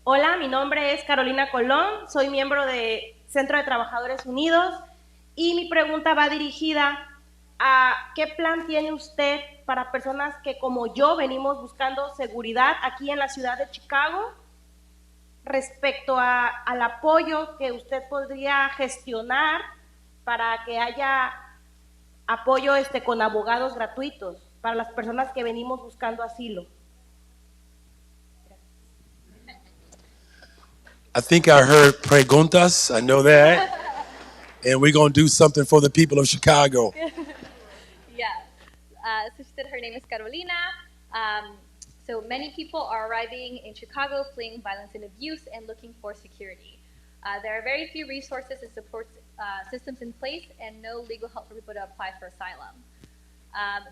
Hola, mi nombre es Carolina Colón, soy miembro de Centro de Trabajadores Unidos y mi pregunta va dirigida a qué plan tiene usted para personas que como yo venimos buscando seguridad aquí en la ciudad de Chicago respecto al apoyo que usted podría gestionar para que haya apoyo con abogados gratuitos para las personas que venimos buscando asilo. I think I heard preguntas, I know that, and we're going to do something for the people of Chicago. So she said her name is Carolina. So many people are arriving in Chicago fleeing violence and abuse and looking for security. There are very few resources and support systems in place and no legal help for people to apply for asylum.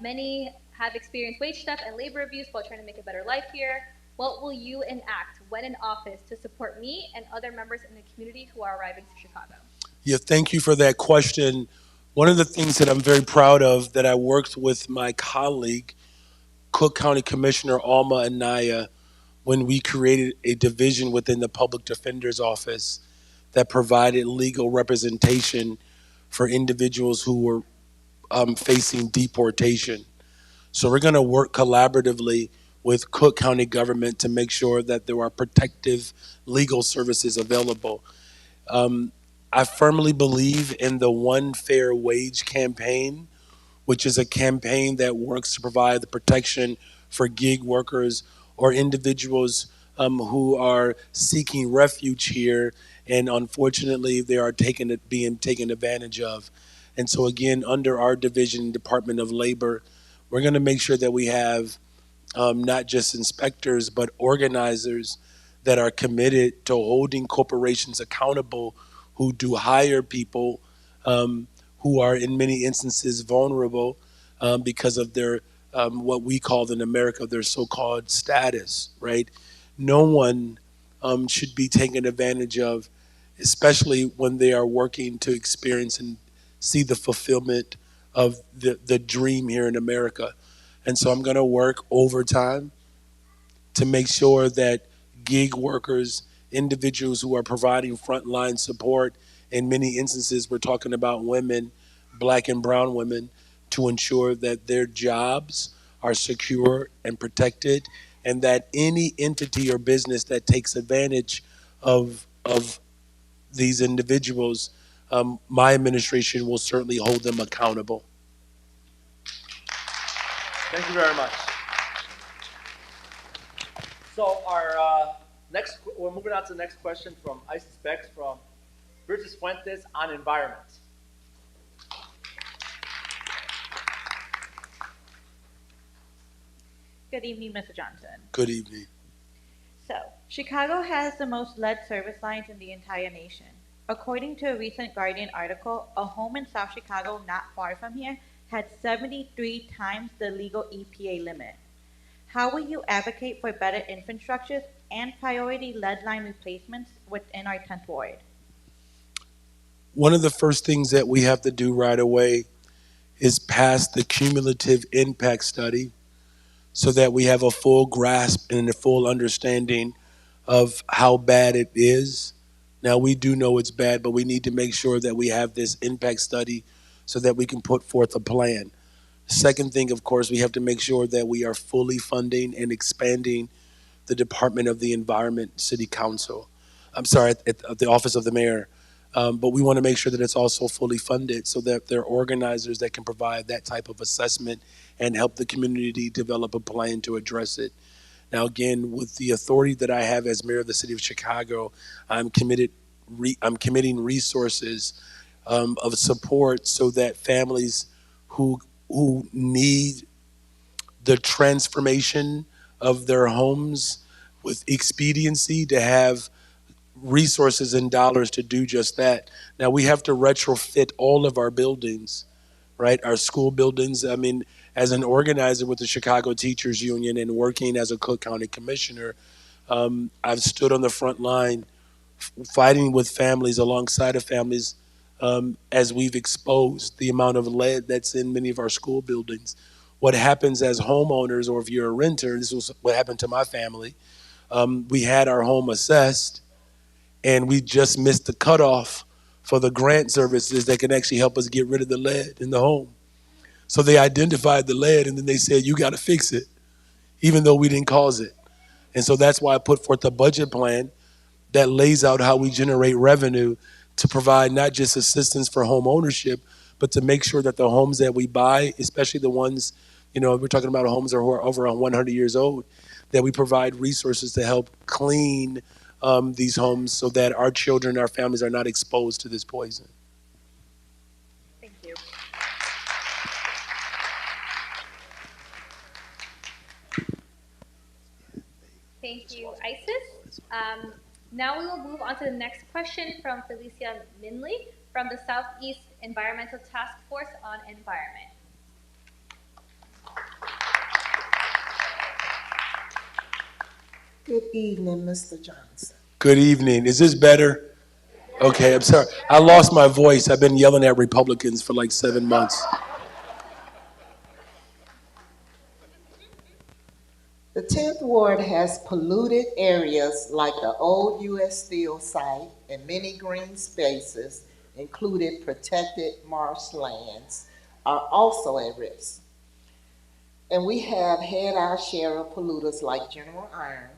Many have experienced wage theft and labor abuse while trying to make a better life here. What will you enact when in office to support me and other members in the community who are arriving to Chicago? Yeah, thank you for that question. One of the things that I'm very proud of that I worked with my colleague, Cook County Commissioner Alma Anaya, when we created a division within the Public Defender's Office that provided legal representation for individuals who were facing deportation. So we're going to work collaboratively with Cook County government to make sure that there are protective legal services available. I firmly believe in the One Fair Wage campaign, which is a campaign that works to provide the protection for gig workers or individuals who are seeking refuge here, and unfortunately they are being taken advantage of. And so again, under our division, Department of Labor, we're going to make sure that we have not just inspectors, but organizers that are committed to holding corporations accountable who do hire people who are in many instances vulnerable because of their what we call in America their so-called status, right? No one should be taken advantage of, especially when they are working to experience and see the fulfillment of the dream here in America. And so I'm going to work overtime to make sure that gig workers, individuals who are providing frontline support, in many instances, we're talking about women, black and brown women, to ensure that their jobs are secure and protected, and that any entity or business that takes advantage of these individuals, my administration will certainly hold them accountable. Thank you very much. So our we're moving on to the next question from Isis Bex from Bridges Fuentes on environment. Good evening, Mr. Johnson. Good evening. So, Chicago has the most lead service lines in the entire nation. According to a recent Guardian article, a home in South Chicago, not far from here, had 73 times the legal EPA limit. How will you advocate for better infrastructures and priority lead line replacements within our 10th ward? One of the first things that we have to do right away is pass the cumulative impact study so that we have a full grasp and a full understanding of how bad it is. Now, we do know it's bad, but we need to make sure that we have this impact study so that we can put forth a plan. Second thing, of course, we have to make sure that we are fully funding and expanding the Department of the Environment City Council. I'm sorry, at the Office of the Mayor. But we want to make sure that it's also fully funded so that there are organizers that can provide that type of assessment and help the community develop a plan to address it. Now, again, with the authority that I have as mayor of the city of Chicago, I'm committing resources of support so that families who need the transformation of their homes with expediency to have resources and dollars to do just that. Now, we have to retrofit all of our buildings, right? Our school buildings. I mean, as an organizer with the Chicago Teachers Union and working as a Cook County Commissioner, I've stood on the front line fighting with families, alongside of families, as we've exposed the amount of lead that's in many of our school buildings. What happens as homeowners, or if you're a renter, this was what happened to my family, we had our home assessed, and we just missed the cutoff for the grant services that can actually help us get rid of the lead in the home. So they identified the lead, and then they said, you got to fix it, even though we didn't cause it. And so that's why I put forth a budget plan that lays out how we generate revenue to provide not just assistance for home ownership, but to make sure that the homes that we buy, especially the ones, we're talking about homes that are over 100 years old, that we provide resources to help clean these homes so that our children, our families are not exposed to this poison. Thank you. Thank you, Isis. Now we will move on to the next question from Felicia Minley from the Southeast Environmental Task Force on Environment. Good evening, Mr. Johnson. Good evening. Is this better? Okay, I'm sorry. I lost my voice. I've been yelling at Republicans for like 7 months. The 10th Ward has polluted areas like the old U.S. Steel site, and many green spaces, including protected marshlands, are also at risk. And we have had our share of polluters like General Iron,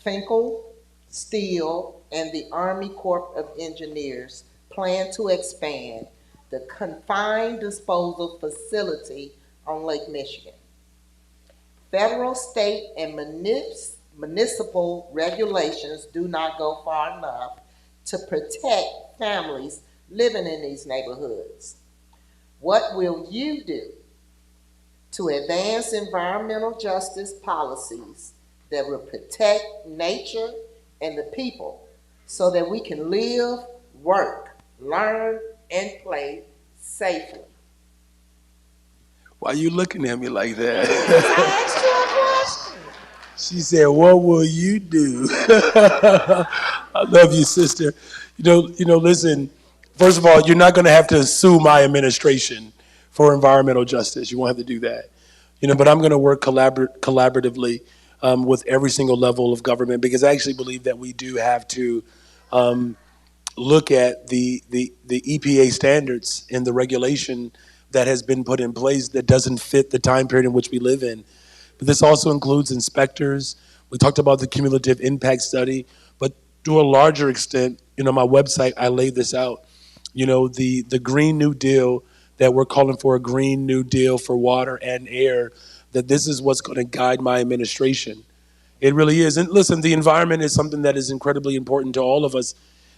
Finkel, Steel, and the Army Corps of Engineers plan to expand the confined disposal facility on Lake Michigan. Federal, state, and municipal regulations do not go far enough to protect families living in these neighborhoods. What will you do to advance environmental justice policies that will protect nature and the people so that we can live, work, learn, and play safely. Why you looking at me like that? I asked you a question. She said, "What will you do?" I love you, sister. Listen. First of all, you're not going to have to sue my administration for environmental justice. You won't have to do that. But I'm going to work collaboratively with every single level of government because I actually believe that we do have to look at the EPA standards and the regulation that has been put in place that doesn't fit the time period in which we live in. But this also includes inspectors. We talked about the cumulative impact study, but to a larger extent, my website, I laid this out. The Green New Deal that we're calling for, a Green New Deal for water and air, that this is what's going to guide my administration. It really is. And listen, the environment is something that is incredibly important to all of us.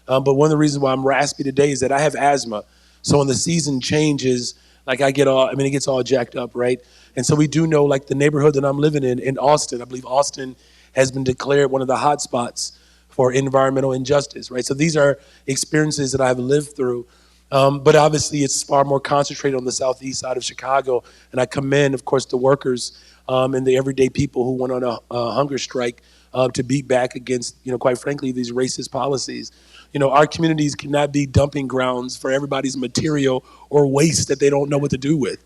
But one of the reasons why I'm raspy today is that I have asthma. So when the season changes, like it gets all jacked up, right? And so we do know, like the neighborhood that I'm living in Austin, I believe Austin has been declared one of the hot spots for environmental injustice, right? So these are experiences that I've lived through. But obviously it's far more concentrated on the southeast side of Chicago. And I commend, of course, the workers and the everyday people who went on a hunger strike to beat back against, quite frankly, these racist policies. Our communities cannot be dumping grounds for everybody's material or waste that they don't know what to do with.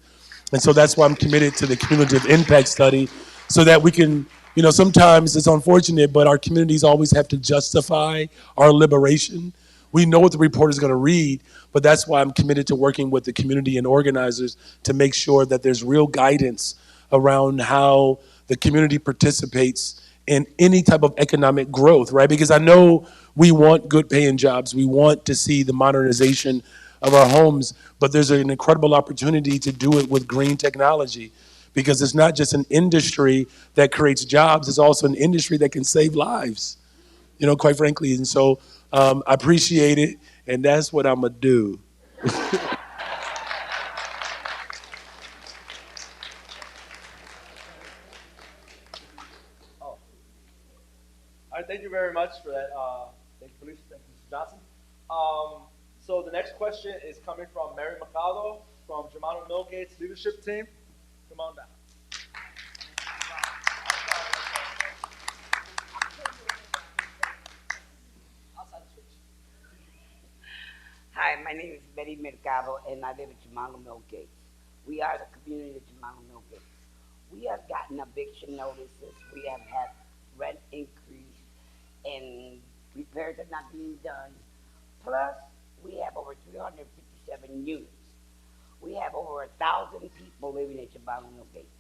And so that's why I'm committed to the cumulative impact study so that we can, sometimes it's unfortunate, but our communities always have to justify our liberation. We know what the report is going to read, but that's why I'm committed to working with the community and organizers to make sure that there's real guidance around how the community participates in any type of economic growth, right? Because I know we want good paying jobs. We want to see the modernization of our homes, but there's an incredible opportunity to do it with green technology because it's not just an industry that creates jobs, it's also an industry that can save lives, quite frankly. And so I appreciate it, and that's what I'm gonna do. All right, thank you very much for that. Thank you, Felicia. Thank you, Mr. Johnson. So the next question is coming from Mary Mercado from Germano Millgate's leadership team. Come on down. Hi, my name is Betty Mercado, and I live at Germano Millgates. We are the community of Germano Millgates. We have gotten eviction notices. We have had rent increase, and repairs are not being done. Plus, we have over 357 units. We have over 1,000 people living at Germano Millgates.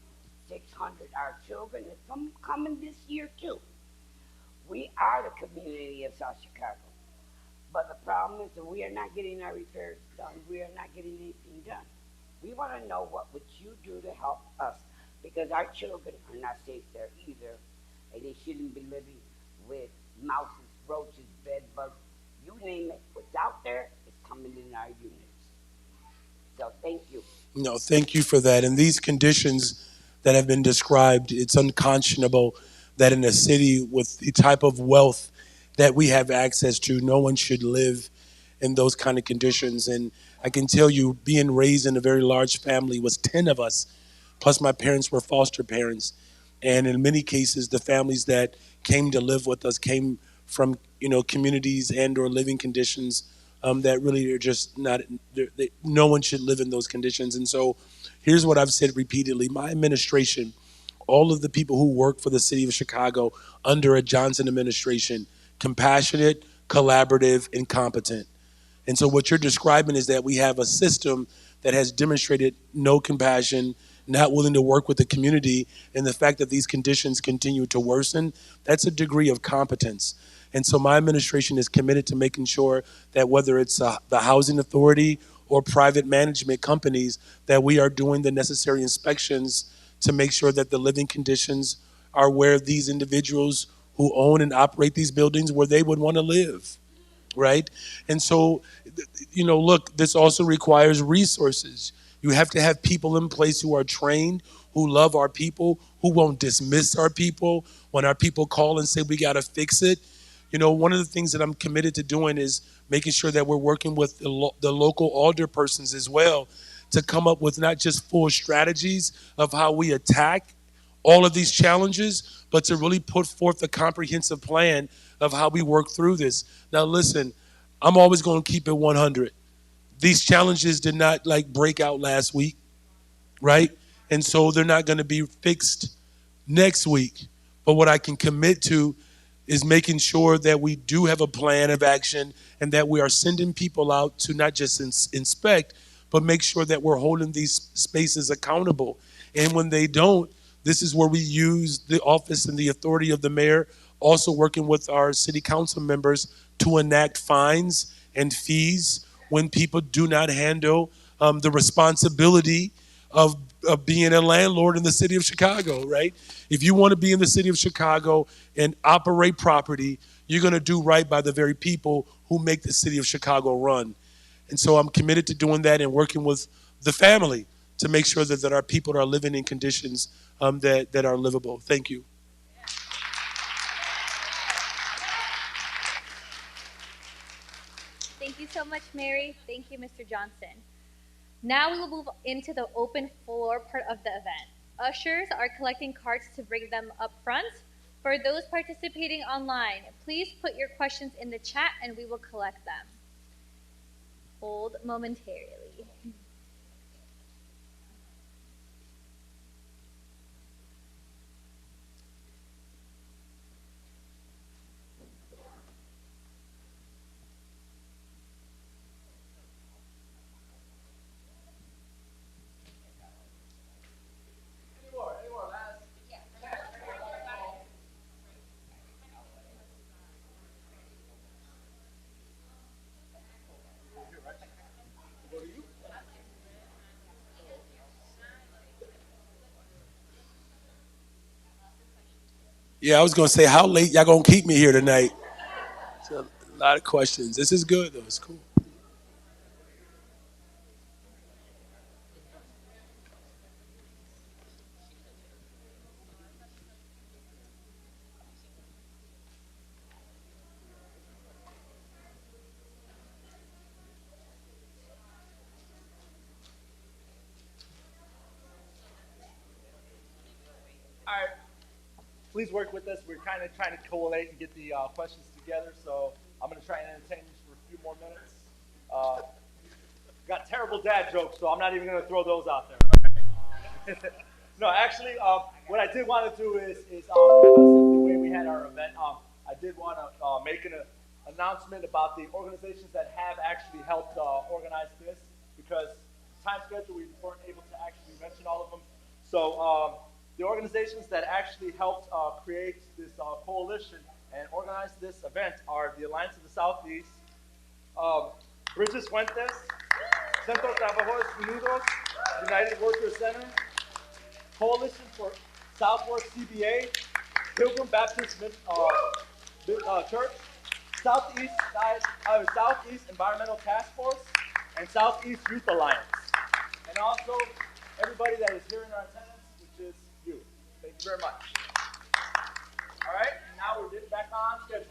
600 are children, and some coming this year too. We are the community of South Chicago. But the problem is that we are not getting our repairs done. We are not getting anything done. We want to know what would you do to help us, because our children are not safe there either, and they shouldn't be living with mouses, roaches, bed bugs, you name it. What's out there is coming in our units. So thank you. No, thank you for that. And these conditions that have been described, it's unconscionable that in a city with the type of wealth that we have access to, no one should live in those kind of conditions. And I can tell you, being raised in a very large family was 10 of us, plus my parents were foster parents. And in many cases, the families that came to live with us came from, communities and or living conditions that really are just not, no one should live in those conditions. And so here's what I've said repeatedly. My administration, all of the people who work for the city of Chicago under a Johnson administration, compassionate, collaborative, and competent. And so what you're describing is that we have a system that has demonstrated no compassion, not willing to work with the community, and the fact that these conditions continue to worsen, that's a degree of competence. And so my administration is committed to making sure that whether it's the housing authority or private management companies, that we are doing the necessary inspections to make sure that the living conditions are where these individuals who own and operate these buildings, where they would want to live, right? And so, look, this also requires resources. You have to have people in place who are trained, who love our people, who won't dismiss our people when our people call and say we got to fix it. One of the things that I'm committed to doing is making sure that we're working with the local alderpersons as well to come up with not just full strategies of how we attack all of these challenges, but to really put forth a comprehensive plan of how we work through this. Now, listen, I'm always going to keep it 100. These challenges did not break out last week, right? And so they're not going to be fixed next week. But what I can commit to is making sure that we do have a plan of action and that we are sending people out to not just inspect, but make sure that we're holding these spaces accountable. And when they don't, this is where we use the office and the authority of the mayor, also working with our city council members to enact fines and fees when people do not handle the responsibility of being a landlord in the city of Chicago, right? If you want to be in the city of Chicago and operate property, you're going to do right by the very people who make the city of Chicago run. And so I'm committed to doing that and working with the family to make sure that our people are living in conditions that are livable. Thank you. Thank you so much, Mary. Thank you, Mr. Johnson. Now we will move into the open floor part of the event. Ushers are collecting cards to bring them up front. For those participating online, please put your questions in the chat and we will collect them. Hold momentarily. Yeah, I was going to say, how late y'all going to keep me here tonight? It's a lot of questions. This is good, though. It's cool. All right. Please work with us. We're kind of trying to collate and get the questions together, so I'm going to try and entertain you for a few more minutes. Got terrible dad jokes, so I'm not even going to throw those out there. No, actually, what I did want to do is because of the way we had our event, I did want to make an announcement about the organizations that have actually helped organize this, because time schedule, we weren't able to actually mention all of them. So the organizations that actually helped create this coalition and organize this event are the Alliance of the Southeast, Bridges Fuentes, Centro de Trabajadores Unidos, United Workers Center, Coalition for Southwest CBA, Pilgrim Baptist Church, Southeast Environmental Task Force, and Southeast Youth Alliance. And also everybody that is here in our attendance, which is you. Thank you very much. All right, and now we're getting back on schedule.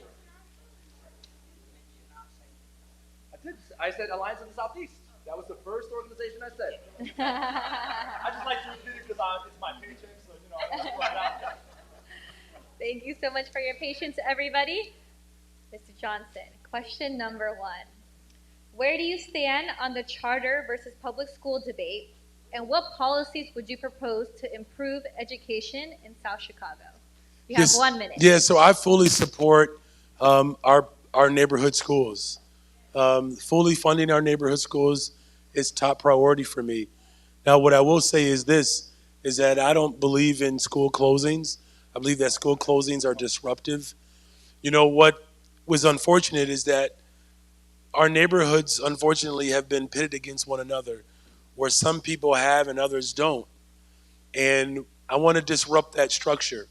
I said Alliance of the Southeast. That was the first organization I said. I just like to repeat it because it's my paycheck, so that's what I'm down. Thank you so much for your patience, everybody. Mr. Johnson, question number 1. Where do you stand on the charter versus public school debate, and what policies would you propose to improve education in South Chicago? You have 1 minute. Yeah, so I fully support our neighborhood schools. Fully funding our neighborhood schools is top priority for me. Now, what I will say is this, is that I don't believe in school closings. I believe that school closings are disruptive. What was unfortunate is that our neighborhoods, unfortunately, have been pitted against one another, where some people have and others don't. And I want to disrupt that structure.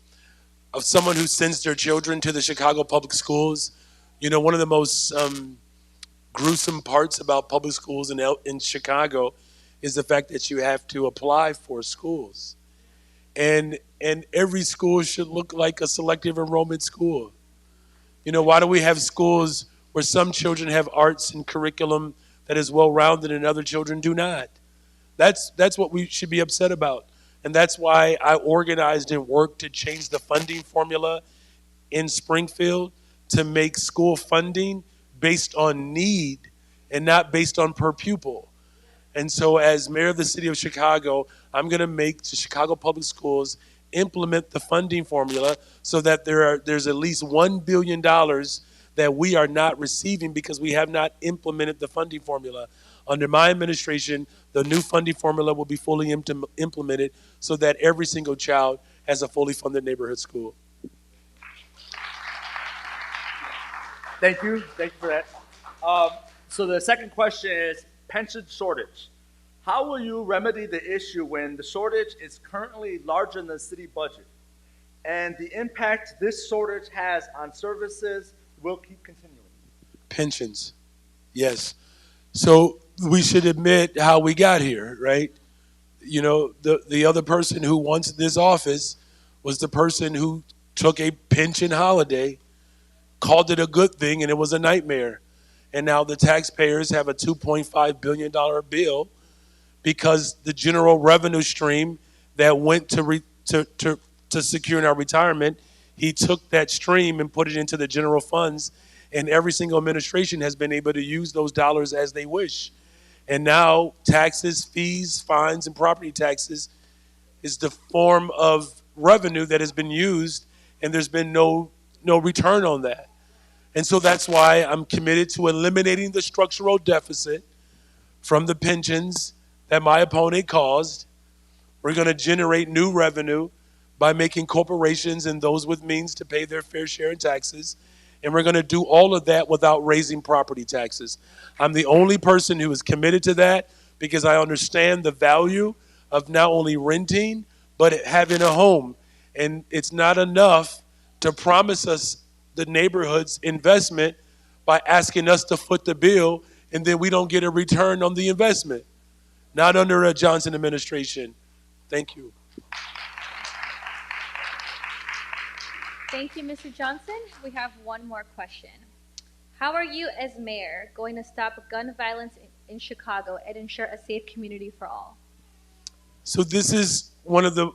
Of someone who sends their children to the Chicago public schools, one of the most gruesome parts about public schools in Chicago is the fact that you have to apply for schools. And every school should look like a selective enrollment school. Why do we have schools where some children have arts and curriculum that is well-rounded and other children do not? That's what we should be upset about. And that's why I organized and worked to change the funding formula in Springfield to make school funding based on need and not based on per pupil. And so as mayor of the city of Chicago, I'm going to make the Chicago Public Schools implement the funding formula so that there's at least $1 billion that we are not receiving because we have not implemented the funding formula. Under my administration, the new funding formula will be fully implemented so that every single child has a fully funded neighborhood school. Thank you for that. So the second question is pension shortage. How will you remedy the issue when the shortage is currently larger than the city budget? And the impact this shortage has on services will keep continuing. Pensions, yes. So we should admit how we got here, right? The other person who wants this office was the person who took a pension holiday, called it a good thing, and it was a nightmare. And now the taxpayers have a $2.5 billion bill because the general revenue stream that went to securing our retirement, he took that stream and put it into the general funds, and every single administration has been able to use those dollars as they wish. And now taxes, fees, fines, and property taxes is the form of revenue that has been used, and there's been no return on that. And so that's why I'm committed to eliminating the structural deficit from the pensions that my opponent caused. We're going to generate new revenue by making corporations and those with means to pay their fair share in taxes. And we're going to do all of that without raising property taxes. I'm the only person who is committed to that because I understand the value of not only renting, but having a home. And it's not enough to promise us the neighborhood's investment by asking us to foot the bill, and then we don't get a return on the investment. Not under a Johnson administration. Thank you. Thank you, Mr. Johnson. We have one more question. How are you, as mayor, going to stop gun violence in Chicago and ensure a safe community for all? So this is one of the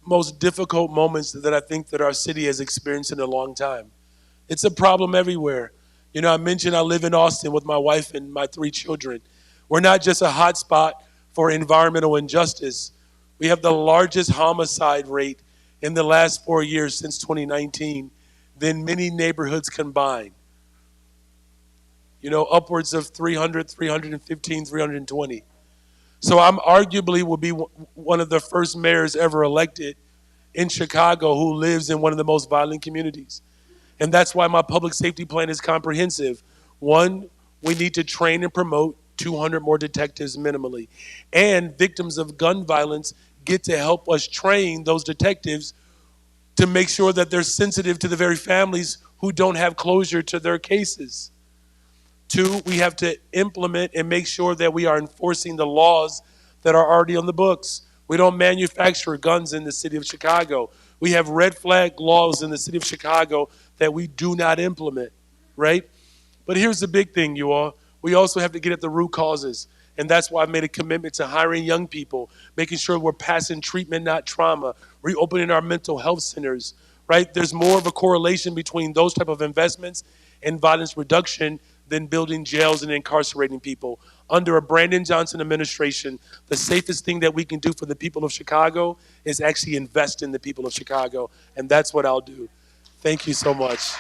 most difficult moments that I think that our city has experienced in a long time. It's a problem everywhere. I mentioned I live in Austin with my wife and my 3 children. We're not just a hot spot for environmental injustice. We have the largest homicide rate in the last 4 years since 2019 than many neighborhoods combined. Upwards of 300, 315, 320. So I'm arguably will be one of the first mayors ever elected in Chicago who lives in one of the most violent communities. And that's why my public safety plan is comprehensive. 1, we need to train and promote 200 more detectives minimally. And victims of gun violence get to help us train those detectives to make sure that they're sensitive to the very families who don't have closure to their cases. 2, we have to implement and make sure that we are enforcing the laws that are already on the books. We don't manufacture guns in the city of Chicago. We have red flag laws in the city of Chicago that we do not implement, right? But here's the big thing, you all. We also have to get at the root causes. And that's why I made a commitment to hiring young people, making sure we're passing treatment, not trauma, reopening our mental health centers, right? There's more of a correlation between those type of investments and violence reduction than building jails and incarcerating people. Under a Brandon Johnson administration, the safest thing that we can do for the people of Chicago is actually invest in the people of Chicago. And that's what I'll do. Thank you so much.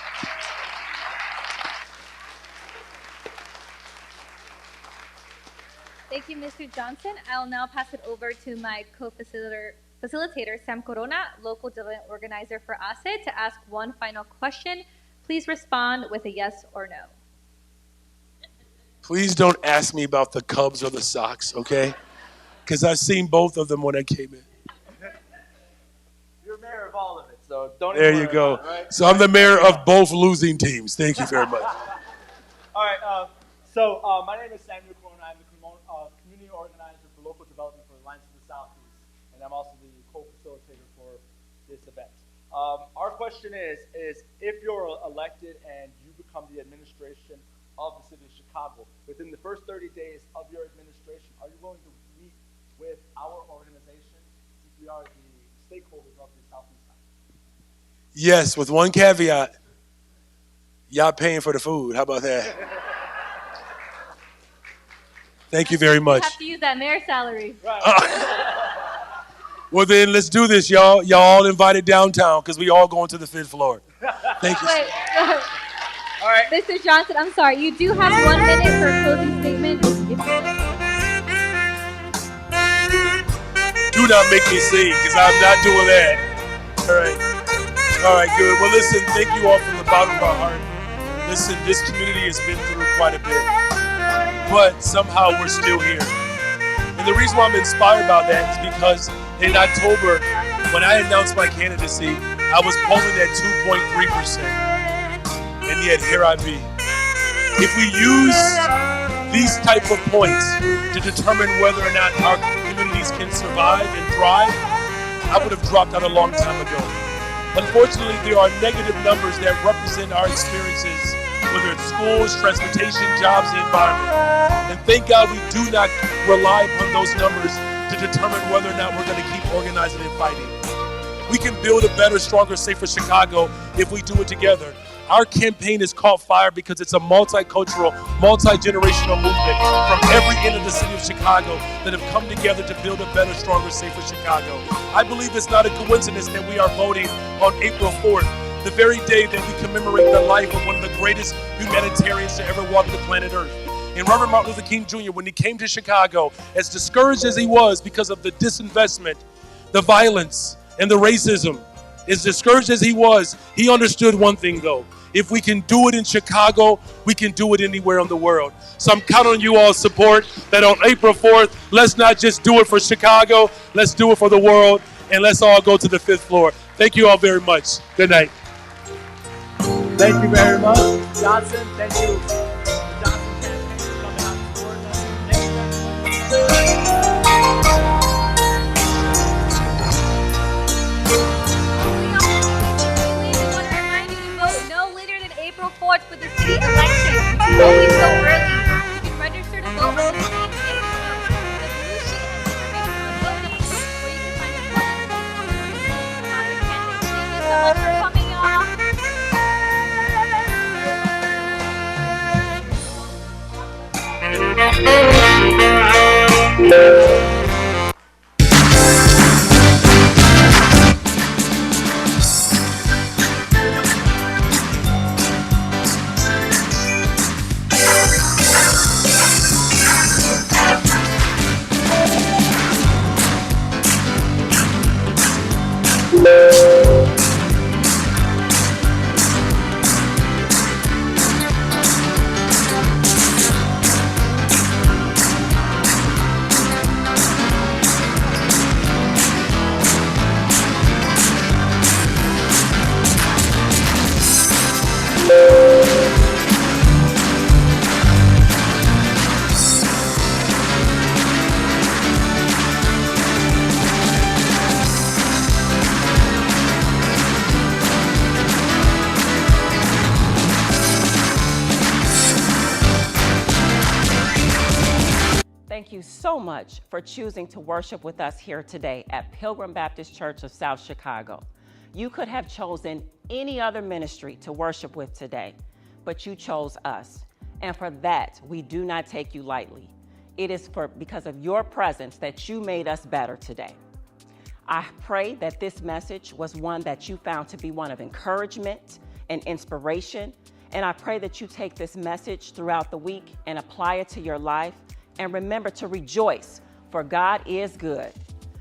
Thank you, Mr. Johnson. I'll now pass it over to my facilitator, Sam Corona, local development organizer for ASE, to ask one final question. Please respond with a yes or no. Please don't ask me about the Cubs or the Sox, okay? Because I've seen both of them when I came in. You're mayor of all of it, so don't There even you worry go. about it, right? So I'm the mayor of both losing teams. Thank you very much. All right, so my name is Samuel Corona. I'm the community organizer for local development for the Alliance of the Southeast, and I'm also the co-facilitator for this event. Our question is if you're elected and you become the administration of the city of Chicago, within the first 30 days of your administration, are you willing to meet with our organization, since we are the stakeholders of the Southeast side? Yes, with one caveat. Y'all paying for the food. How about that? Thank you very You much. have to use that mayor salary. Well, then let's do this, y'all. Y'all all invited downtown because we all going to the 5th floor. Thank you. Wait, All right. Mr. Johnson, I'm sorry. You do have 1 minute for a closing statement. Do not make me sing because I'm not doing that. All right, good. Well, listen, thank you all from the bottom of our heart. Listen, this community has been through quite a bit, but somehow we're still here. And the reason why I'm inspired by that is because in October, when I announced my candidacy, I was polling at 2.3%. And yet here I be. If we use these type of points to determine whether or not our communities can survive and thrive, I would have dropped out a long time ago. Unfortunately, there are negative numbers that represent our experiences, whether it's schools, transportation, jobs, the environment. And thank God we do not rely upon those numbers to determine whether or not we're going to keep organizing and fighting. We can build a better, stronger, safer Chicago if we do it together. Our campaign is called FIRE because it's a multicultural, multi-generational movement from every end of the city of Chicago that have come together to build a better, stronger, safer Chicago. I believe it's not a coincidence that we are voting on April 4th, the very day that we commemorate the life of one of the greatest humanitarians to ever walk the planet Earth. And Reverend Martin Luther King Jr., when he came to Chicago, as discouraged as he was because of the disinvestment, the violence, and the racism, as discouraged as he was, he understood one thing though. If we can do it in Chicago, we can do it anywhere in the world. So I'm counting on you all's support that on April 4th, let's not just do it for Chicago, let's do it for the world, and let's all go to the 5th floor. Thank you all very much. Good night. Thank you very much, Johnson. Thank you, Johnson campaign, for coming out to support us. April 4th for the city election. Always so early. You can register to vote on the same day. Resolution and information on voting, where you can find important information on the candidates. Thank you so much for coming, y'all. Thank you so much for choosing to worship with us here today at Pilgrim Baptist Church of South Chicago. You could have chosen any other ministry to worship with today, but you chose us. And for that, we do not take you lightly. It is because of your presence that you made us better today. I pray that this message was one that you found to be one of encouragement and inspiration. And I pray that you take this message throughout the week and apply it to your life. And remember to rejoice, for God is good.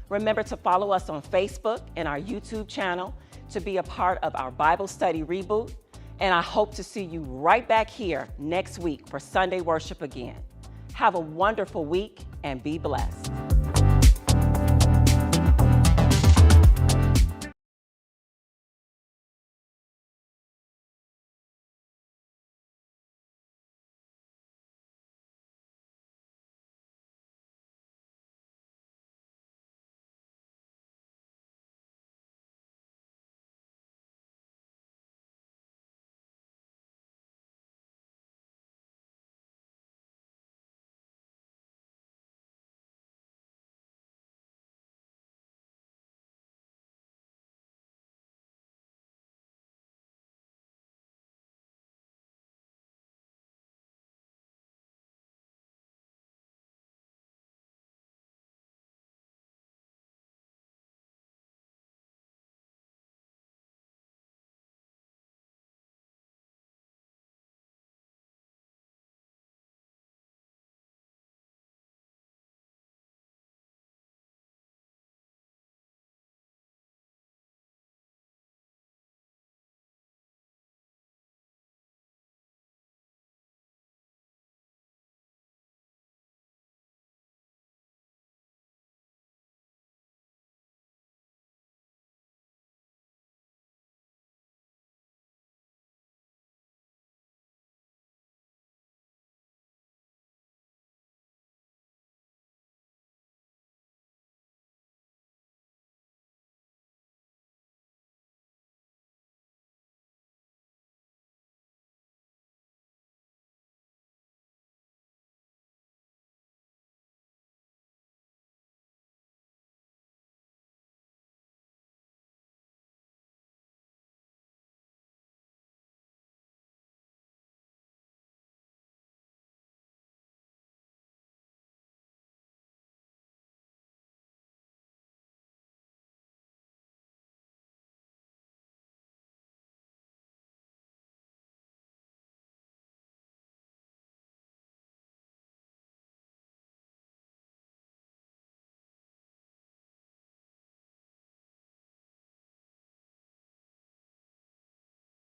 Remember to follow us on Facebook and our YouTube channel to be a part of our Bible study reboot. And I hope to see you right back here next week for Sunday worship again. Have a wonderful week and be blessed.